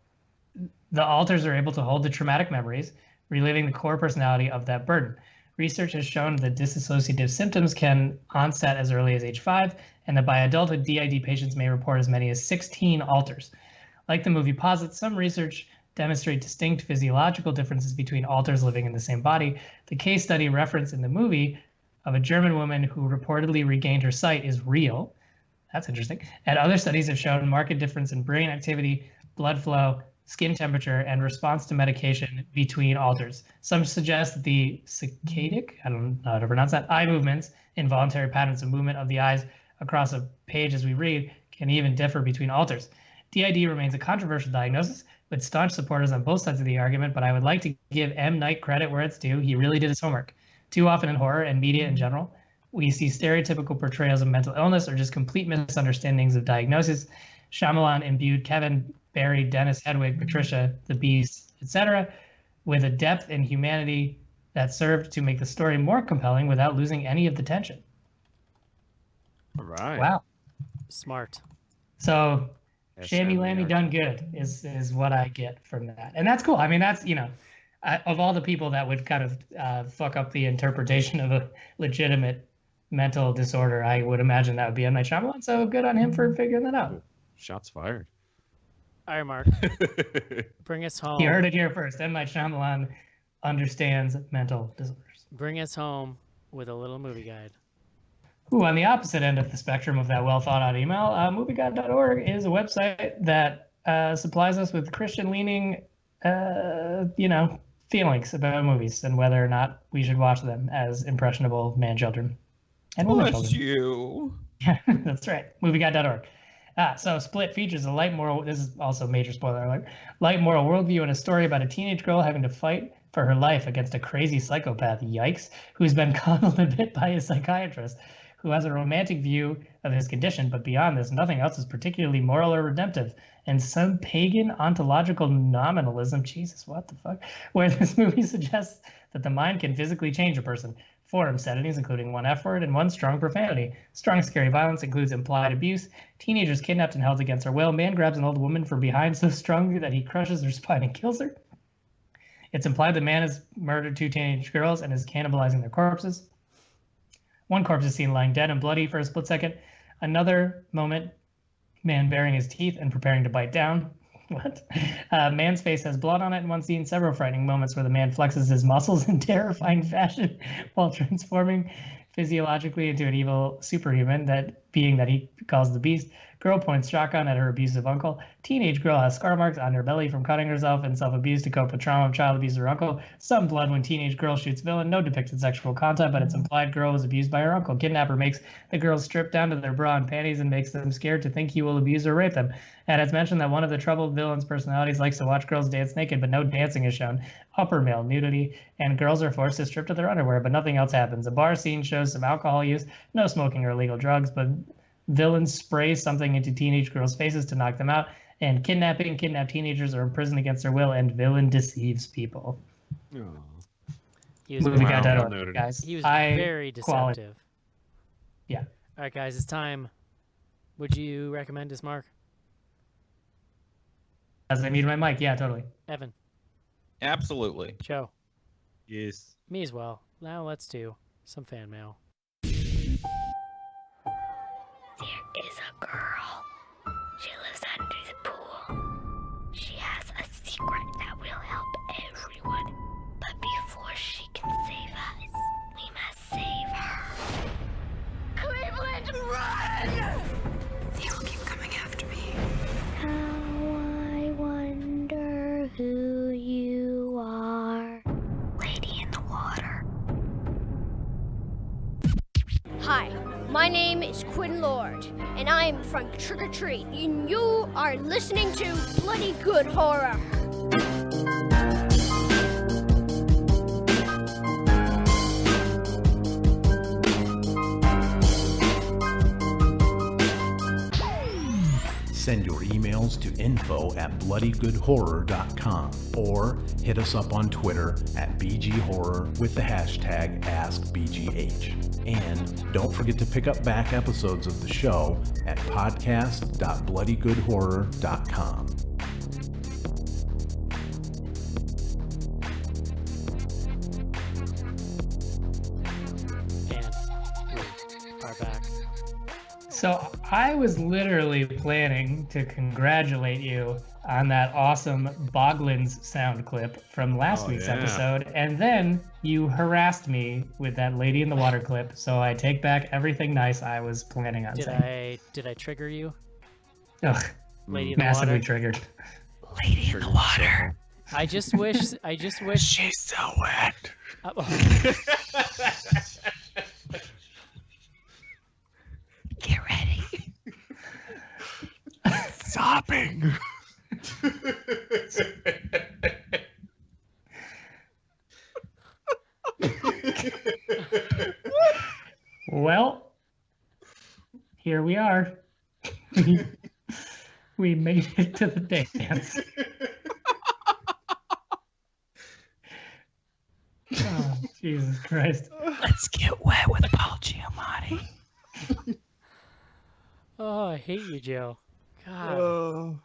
the alters are able to hold the traumatic memories, reliving the core personality of that burden. Research has shown that dissociative symptoms can onset as early as age 5, and that by adulthood, DID patients may report as many as 16 alters. Like the movie posits, some research demonstrate distinct physiological differences between alters living in the same body. The case study referenced in the movie of a German woman who reportedly regained her sight is real. That's interesting. And other studies have shown marked difference in brain activity, blood flow, skin temperature, and response to medication between alters. Some suggest that the saccadic, I don't know how to pronounce that, eye movements, involuntary patterns of movement of the eyes across a page as we read, can even differ between alters. DID remains a controversial diagnosis with staunch supporters on both sides of the argument, but I would like to give M. Night credit where it's due. He really did his homework. Too often in horror and media in general, we see stereotypical portrayals of mental illness or just complete misunderstandings of diagnosis. Shyamalan imbued Kevin, Barry, Dennis, Hedwig, Patricia, the Beast, etc., with a depth and humanity that served to make the story more compelling without losing any of the tension. All right. Wow. Smart. So, Shammy Lammy done good is what I get from that. And that's cool. I mean, that's, of all the people that would kind of fuck up the interpretation of a legitimate mental disorder, I would imagine that would be M. Night Shyamalan. So good on him for figuring that out. Shots fired. All right, Mark. Bring us home. You heard it here first. M. Night Shyamalan understands mental disorders. Bring us home with a little movie guide. Ooh, on the opposite end of the spectrum of that well-thought-out email, movieguide.org is a website that supplies us with Christian-leaning, feelings about movies and whether or not we should watch them as impressionable man-children and woman-children. You. Yeah, that's right. Movieguide.org. So Split features a light moral, this is also a major spoiler alert, light moral worldview and a story about a teenage girl having to fight for her life against a crazy psychopath, yikes, who's been coddled a bit by his psychiatrist, who has a romantic view of his condition, but beyond this, nothing else is particularly moral or redemptive. And some pagan ontological nominalism, Jesus, what the fuck, where this movie suggests that the mind can physically change a person. 4 obscenities, including 1 F word, and 1 strong profanity. Strong, scary violence includes implied abuse. Teenagers kidnapped and held against their will. Man grabs an old woman from behind so strongly that he crushes her spine and kills her. It's implied the man has murdered 2 teenage girls and is cannibalizing their corpses. 1 corpse is seen lying dead and bloody for a split second. Another moment, man baring his teeth and preparing to bite down. What? Man's face has blood on it in one scene. Several frightening moments where the man flexes his muscles in terrifying fashion while transforming physiologically into an evil superhuman, that being that he calls the Beast. Girl points shotgun at her abusive uncle. Teenage girl has scar marks on her belly from cutting herself and self-abuse to cope with trauma of child abuse of her uncle. Some blood when teenage girl shoots villain. No depicted sexual content, but it's implied girl was abused by her uncle. Kidnapper makes the girls strip down to their bra and panties and makes them scared to think he will abuse or rape them. And it's mentioned that one of the troubled villain's personalities likes to watch girls dance naked, but no dancing is shown. Upper male nudity, and girls are forced to strip to their underwear, but nothing else happens. A bar scene shows some alcohol use, no smoking or illegal drugs, but villains spray something into teenage girls' faces to knock them out. And kidnapped teenagers are imprisoned against their will, and villain deceives people. Movieguide.org, guys. He was very deceptive. Quality. Yeah. All right, guys, it's time. Would you recommend this, Mark? As I muted my mic, yeah, totally. Evan? Absolutely. Joe? Yes. Me as well. Now let's do some fan mail. There is a girl. She lives under the pool. She has a secret that will help everyone. But before she can save us, we must save her. Cleveland, run! They will keep coming after me. How I wonder who you are. Lady in the water. Hi, my name is Quinn Lord, and I am from Trick or Treat, and you are listening to Bloody Good Horror. Send your emails to info@bloodygoodhorror.com or hit us up on Twitter at BGHorror with the hashtag AskBGH. And don't forget to pick up back episodes of the show at podcast.bloodygoodhorror.com. And we are back. So I was literally planning to congratulate you on that awesome Boglins sound clip from last week's episode, and then you harassed me with that Lady in the Water clip, so I take back everything nice I was planning on saying. Did I trigger you? Ugh, Lady in the massively water? triggered. Lady in the water. I just wish She's so wet. Get ready. Sopping. Well, here we are. We made it to the dance. Oh, Jesus Christ. Let's get wet with Paul Giamatti. Oh, I hate you, Joe. God. Oh.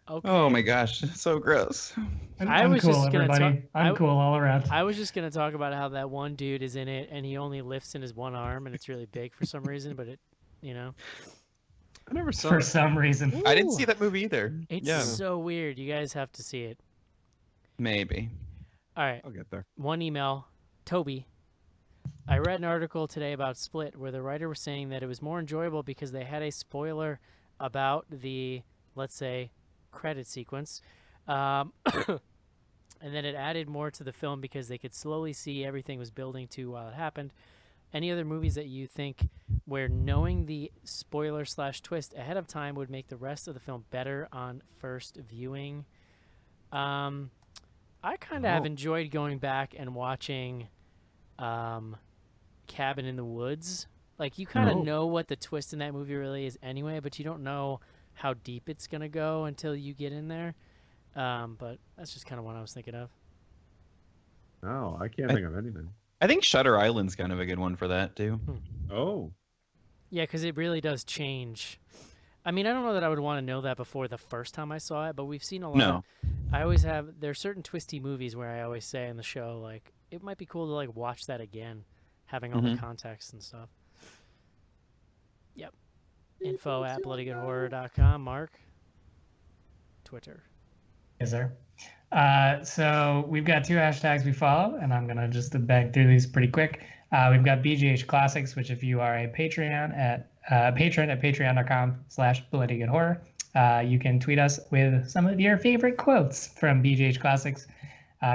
Okay. Oh my gosh, that's so gross. I'm was cool, just gonna everybody. talk- I'm cool all around. I was just gonna talk about how that one dude is in it, and he only lifts in his one arm, and it's really big for some reason. But it, I never saw For it. some reason. I didn't Ooh. see that movie either. It's yeah, so weird. You guys have to see it. maybe. All right. I'll get there. One email, Toby. I read an article today about Split where the writer was saying that it was more enjoyable because they had a spoiler about the, let's say, credit sequence. And then it added more to the film because they could slowly see everything was building to while it happened. Any other movies that you think where knowing the spoiler/twist ahead of time would make the rest of the film better on first viewing? I kind of have enjoyed going back and watching Cabin in the Woods. Like, you kind of know what the twist in that movie really is anyway, but you don't know how deep it's going to go until you get in there. But that's just kind of what I was thinking of. No, I can't think of anything. I think Shutter Island's kind of a good one for that too. Oh. Yeah, because it really does change. I mean, I don't know that I would want to know that before the first time I saw it, but we've seen a lot. No. I always have. There's certain twisty movies where I always say in the show, like, it might be cool to like watch that again, having all the context and stuff. Yep. Info at bloodygoodhorror.com. Mark. Twitter. Yes, sir. So we've got 2 hashtags we follow, and I'm gonna just bang through these pretty quick. We've got BGH Classics, which if you are a patron at patreon.com/bloodygoodhorror, you can tweet us with some of your favorite quotes from BGH Classics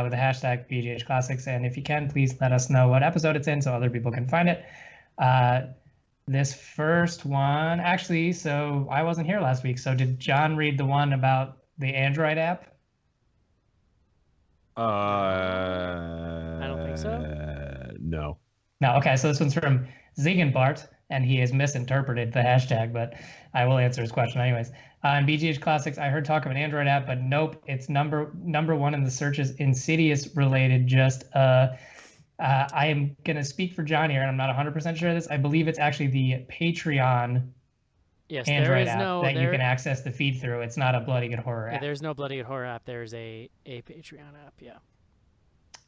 with the hashtag BGH Classics. And if you can, please let us know what episode it's in so other people can find it. This first one, actually, so I wasn't here last week. So did John read the one about the Android app? I don't think so. No. No, okay, so this one's from Ziegenbart, and he has misinterpreted the hashtag, but I will answer his question anyways. In BGH Classics, I heard talk of an Android app, but nope, it's number 1 in the searches, Insidious related. Just I am gonna speak for John here, and I'm not 100% sure of this. I believe it's actually the Patreon Android app that you can access the feed through. It's not a Bloody Good Horror app. There's no Bloody Good Horror app. There's a Patreon app. Yeah.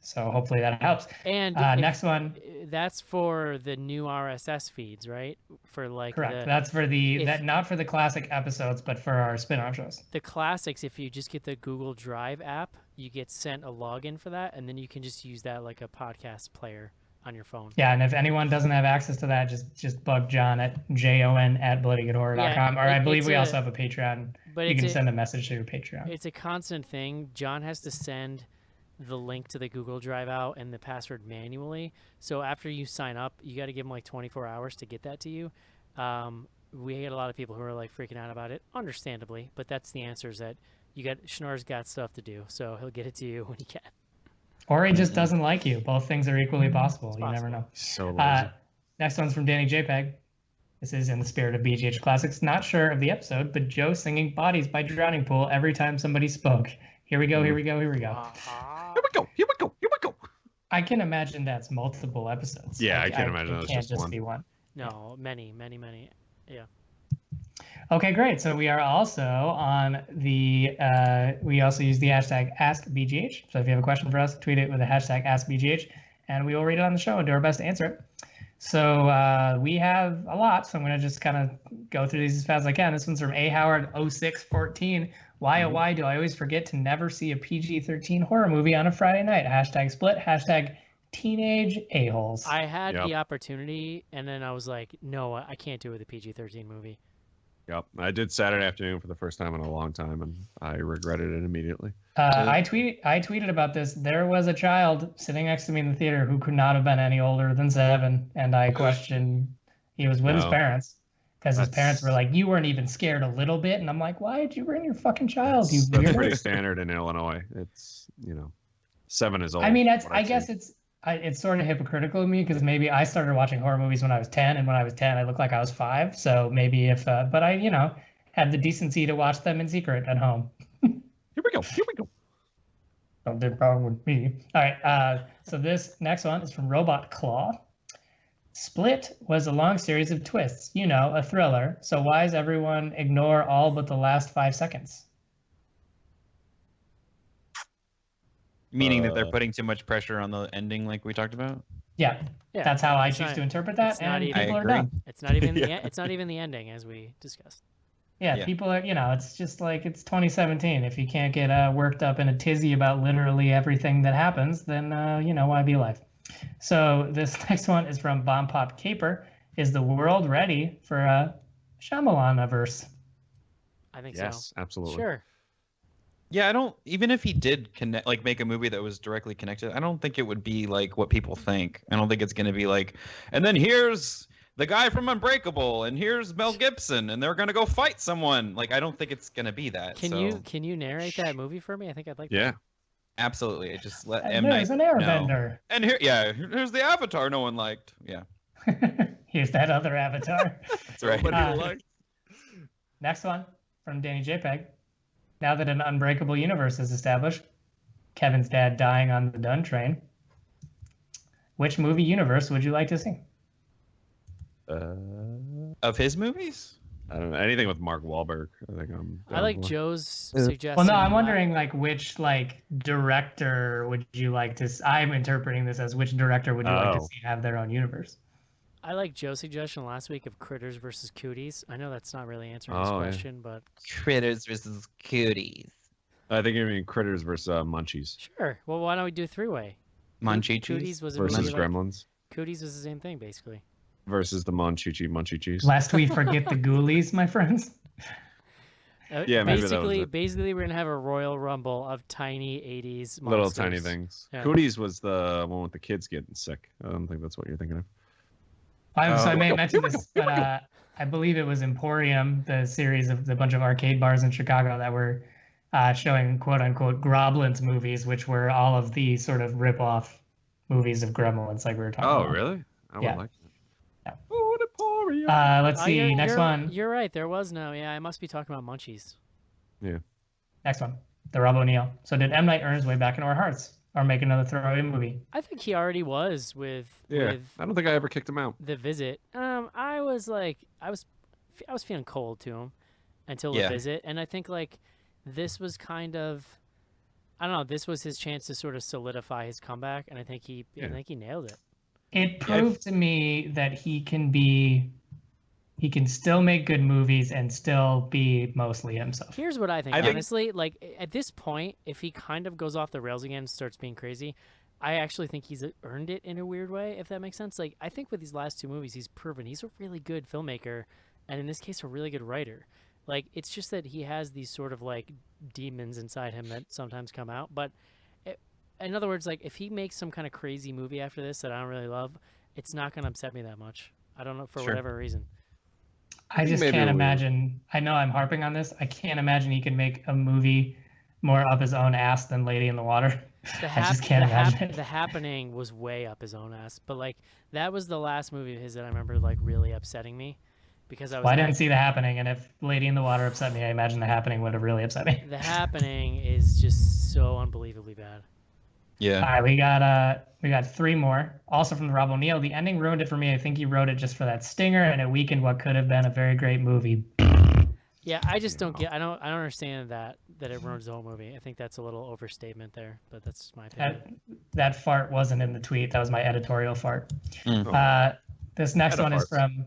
So hopefully that helps. And next one. That's for the new RSS feeds, right? For like correct. That's for not for the classic episodes, but for our spin-off shows. The classics, if you just get the Google Drive app, you get sent a login for that, and then you can just use that like a podcast player on your phone. Yeah, and if anyone doesn't have access to that, just bug John at jon@bloodygoodhorror.com. Or I believe we also have a Patreon. But you can send a message to your Patreon. It's a constant thing. John has to send the link to the Google Drive out and the password manually. So after you sign up, you got to give him like 24 hours to get that to you. We get a lot of people who are like freaking out about it, understandably, but that's the answer is that Schnorr's got stuff to do, so he'll get it to you when he can. Or he just doesn't like you. Both things are equally possible. You never know. So lazy. Next one's from Danny JPEG. This is in the spirit of BGH Classics. Not sure of the episode, but Joe singing Bodies by Drowning Pool every time somebody spoke. Here we go, here we go, here we go. Here we go, here we go, here we go. I can imagine that's multiple episodes. Yeah, I can imagine that's just one. Be one. No, many. Yeah. Okay, great. So we are also on the, we also use the hashtag AskBGH. So if you have a question for us, tweet it with the hashtag AskBGH, and we will read it on the show and do our best to answer it. So we have a lot, so I'm going to just kind of go through these as fast as I can. This one's from A. Howard 0614. Why, oh, why do I always forget to never see a PG-13 horror movie on a Friday night? Hashtag split, hashtag teenage a-holes. I had the opportunity, and then I was like, no, I can't do it with a PG-13 movie. Yep, I did Saturday afternoon for the first time in a long time, and I regretted it immediately. I tweeted about this. There was a child sitting next to me in the theater who could not have been any older than 7, and I questioned. He was with his parents because his parents were like, "You weren't even scared a little bit," and I'm like, "Why did you bring your fucking child? You weirdo." That's pretty standard in Illinois. It's 7 is old. I mean, I guess it's sort of hypocritical of me because maybe I started watching horror movies when I was 10, and when I was 10, I looked like I was 5. So maybe but I, had the decency to watch them in secret at home. Here we go. Here we go. Something wrong with me. All right. So this next one is from Robot Claw. Split was a long series of twists, a thriller. So why does everyone ignore all but the last 5 seconds? Meaning that they're putting too much pressure on the ending, like we talked about. Yeah, that's how I choose to interpret that, and people are dumb. It's not even it's not even the ending, as we discussed. Yeah, people are. It's just like it's 2017. If you can't get worked up in a tizzy about literally everything that happens, then why be alive? So this next one is from Bomb Pop Caper. Is the world ready for a Shyamalan-averse? I think so. Yes, absolutely. Sure. Yeah, I don't. Even if he did make a movie that was directly connected, I don't think it would be like what people think. I don't think it's going to be like, and then here's the guy from Unbreakable, and here's Mel Gibson, and they're going to go fight someone. Like, I don't think it's going to be that. Can you narrate that movie for me? I think I'd like. Yeah. That. Absolutely. Just let M. Night. There's an airbender. No. And here's the Avatar no one liked. Yeah. Here's that other Avatar. That's right. Next one from Danny JPEG. Now that an unbreakable universe is established, Kevin's dad dying on the Dunn train. which movie universe would you like to see? Of his movies? I don't know. Anything with Mark Wahlberg. I think I like for. Joe's suggestion. Well, no, I'm wondering like which like director would you like to? I'm interpreting this as which director would you like to see have their own universe? I like Joe's suggestion last week of Critters versus Cooties. I know that's not really answering this question, but Critters versus Cooties. I think you mean Critters versus Munchies. Sure. Well, why don't we do three-way? Munchie Cooties was a versus movie like- Gremlins Cooties was the same thing, basically. versus the Munchie Cheese. Lest we forget the Ghoulies, my friends. Yeah, maybe that was it. Basically, we're gonna have a Royal Rumble of tiny '80s monsters. Little tiny things. Yeah. Cooties was the one with the kids getting sick. I don't think that's what you're thinking of. So I may have mentioned this, but I believe it was Emporium, the series of the bunch of arcade bars in Chicago that were showing quote unquote Groblins movies, which were all of the sort of rip-off movies of Gremlins, like we were talking about. Oh, really? I would like that. Yeah. Oh, Emporium. Let's see. Next one. You're right. There was no. Yeah, I must be talking about Munchies. Yeah. Next one. The Rob O'Neill. So did M. Night earn his way back into our hearts or make another throwaway movie? I think he already was with. Yeah. With I don't think I ever kicked him out. The Visit. I was feeling cold to him until The Visit, and I think like this was kind of, I don't know. This was his chance to sort of solidify his comeback, and I think he nailed it. It proved to me that he can still make good movies and still be mostly himself. Here's what I think, honestly. Like, at this point, if he kind of goes off the rails again and starts being crazy, I actually think he's earned it in a weird way, if that makes sense. Like, I think with these last two movies, he's proven he's a really good filmmaker, and in this case, a really good writer. Like, it's just that he has these sort of, like, demons inside him that sometimes come out. But, in other words, like, if he makes some kind of crazy movie after this that I don't really love, it's not going to upset me that much. I don't know, for whatever reason. I just can't imagine. I know I'm harping on this. I can't imagine he can make a movie more up his own ass than Lady in the Water. I just can't imagine it. The Happening was way up his own ass, but like that was the last movie of his that I remember like really upsetting me because I was. Well, I didn't see The Happening, and if Lady in the Water upset me, I imagine The Happening would have really upset me. The Happening is just so unbelievably bad. Yeah. All right, we got three more, also from the Rob O'Neill. The ending ruined it for me. I think he wrote it just for that stinger, and it weakened what could have been a very great movie. Yeah, I just don't get. I don't understand that it ruins the whole movie. I think that's a little overstatement there, but that's my opinion. That fart wasn't in the tweet. That was my editorial fart. This next one is from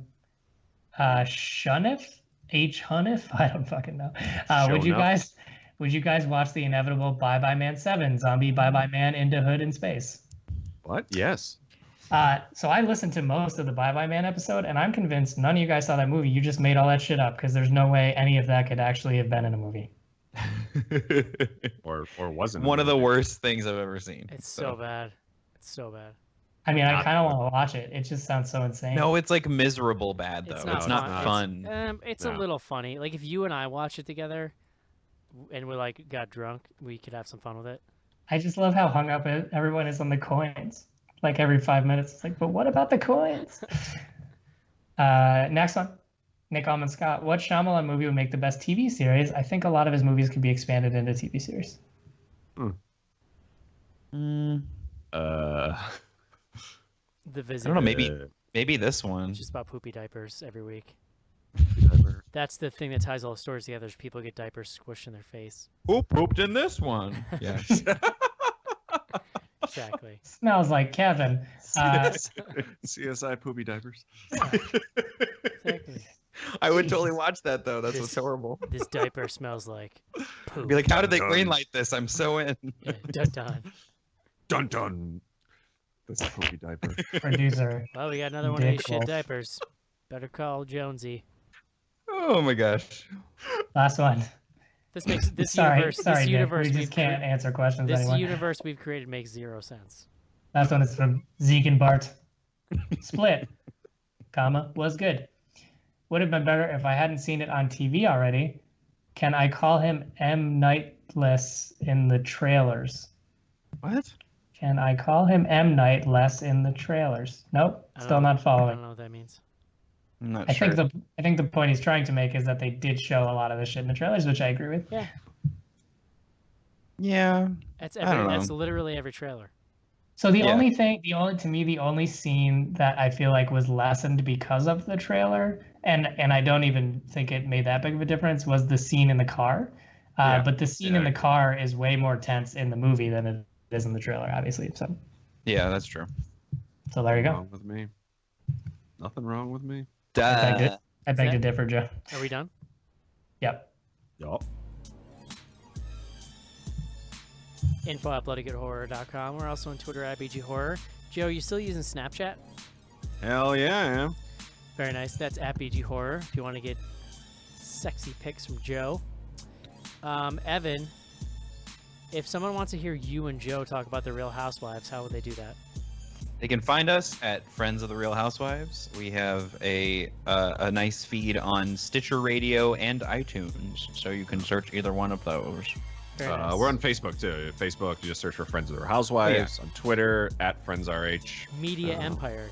Shunif H. Hunif. I don't fucking know. Would you guys watch the inevitable Bye Bye Man 7 Zombie Bye Bye Man into Hood in Space? What? Yes. So I listened to most of the Bye Bye Man episode, and I'm convinced none of you guys saw that movie. You just made all that shit up because there's no way any of that could actually have been in a movie. or wasn't. One of the worst things I've ever seen. It's so bad. It's so bad. I mean, I kind of want to watch it. It just sounds so insane. No, it's like miserable bad, though. It's not fun. It's a little funny. Like if you and I watch it together and we like got drunk, we could have some fun with it. I just love how hung up everyone is on the coins. Like every 5 minutes, it's like, but what about the coins? Next one, Nick Almond Scott. What Shyamalan movie would make the best TV series? I think a lot of his movies could be expanded into TV series. The Visit. I don't know. Maybe this one. It's just about poopy diapers every week. That's the thing that ties all the stories together. Is people get diapers squished in their face. Who pooped in this one? Yeah. Exactly. Smells like Kevin. CSI poopy diapers. Exactly. I would totally watch that though. That's what's horrible. This diaper smells like poop. Be like, how did they greenlight this? I'm so in. Yeah, dun dun. Dun dun. This poopy diaper. Producer. Well, we got another one of these shit diapers. Better call Jonesy. Oh my gosh. Last one. This makes this sorry, universe. Nick, we just can't answer questions this anymore. universe we've created makes zero sense. Last one is from Zeke and Bart. Split, comma, was good. Would have been better if I hadn't seen it on TV already. Can I call him M. Nightless in the trailers? What? Can I call him M. Nightless in the trailers? Nope, still not following. I don't know what that means. I'm not sure. I think the point he's trying to make is that they did show a lot of this shit in the trailers, which I agree with. Yeah. Yeah. That's literally every trailer. So the Yeah. only thing, the only scene that I feel like was lessened because of the trailer, and I don't even think it made that big of a difference, was the scene in the car. Yeah. But the scene in the car is way more tense in the movie than it is in the trailer, obviously. Yeah, that's true. So there you go. Wrong with me. Nothing wrong with me. I beg to that- differ, Joe. Are we done? Yep. Yup. info@bloodygoodhorror.com. We're also on Twitter at BG Horror. Joe, you still using Snapchat? Hell yeah, I am. Very nice. That's at BG Horror if you want to get sexy pics from Joe. Evan, if someone wants to hear you and Joe talk about the Real Housewives, how would they do that? They can find us at Friends of the Real Housewives. We have a nice feed on Stitcher Radio and iTunes, so you can search either one of those. Very nice. We're on Facebook too. Facebook, you just search for Friends of the Housewives. On Twitter, at FriendsRH. Media Empire.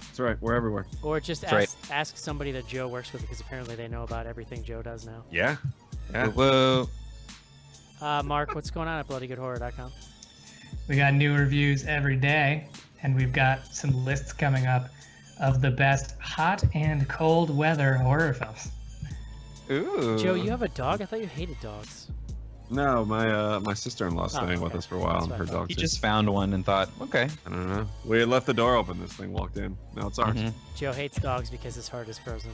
That's right. We're everywhere. Or just That's ask somebody that Joe works with, because apparently they know about everything Joe does now. Yeah. Yeah. Whoa. Mark, what's going on at bloodygoodhorror.com? We got new reviews every day, and we've got some lists coming up of the best hot and cold weather horror films. Ooh. Joe, you have a dog? I thought you hated dogs. No, my sister-in-law's staying with okay. us for a while, and That's her what I thought. dog's He just found one and thought, okay. I don't know. We had left the door open. This thing walked in. Now it's ours. Mhm. Joe hates dogs because his heart is frozen.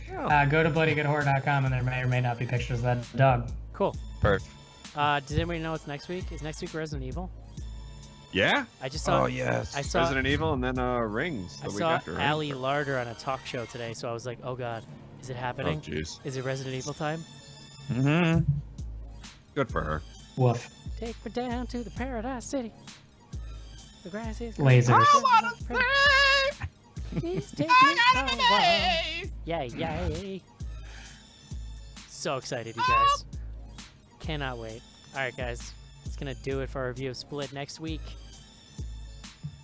Go to bloodygoodhorror.com, and there may or may not be pictures of that dog. Cool. Perfect. Does anybody know what's next week? Is next week Resident Evil? Yeah. I just saw. Oh, yes. I saw. Resident Evil, and then Rings I the week saw after. Right? Ali Larder on a talk show today, so I was like, "Oh God, is it Oh, happening? jeez. Is it Resident Evil time? Mm-hmm. Good for her. Woof. Take me down to the Paradise City. The grass is Lasers. Please take me away. Yay, yay. So excited, you guys. Cannot wait. All right, guys. It's going to do it for our review of Split next week.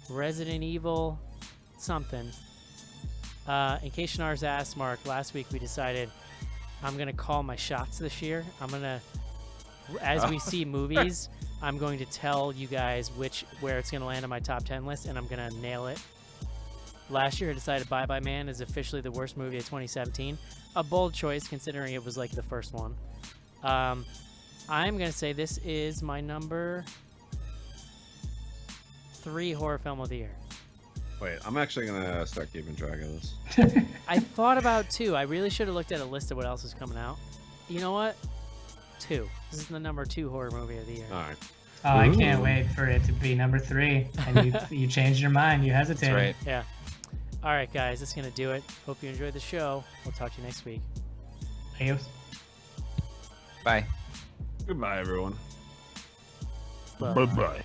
Resident Evil something. In case Shnars asked, Mark, last week we decided I'm going to call my shots this year. I'm going to, as we see movies, I'm going to tell you guys where it's going to land on my top 10 list, and I'm going to nail it. Last year I decided Bye Bye Man is officially the worst movie of 2017. A bold choice considering it was like the first one. I'm going to say this is my number 3 horror film of the year. Wait, I'm actually gonna start keeping track of this. I thought about 2. I really should have looked at a list of what else is coming out. You know what? 2. This is the number 2 horror movie of the year. All right. Oh, I can't wait for it to be number 3. And you changed your mind. You hesitated. That's right. Yeah. All right, guys. That's going to do it. Hope you enjoyed the show. We'll talk to you next week. Adios. Bye. Goodbye, everyone. Bye. Bye-bye.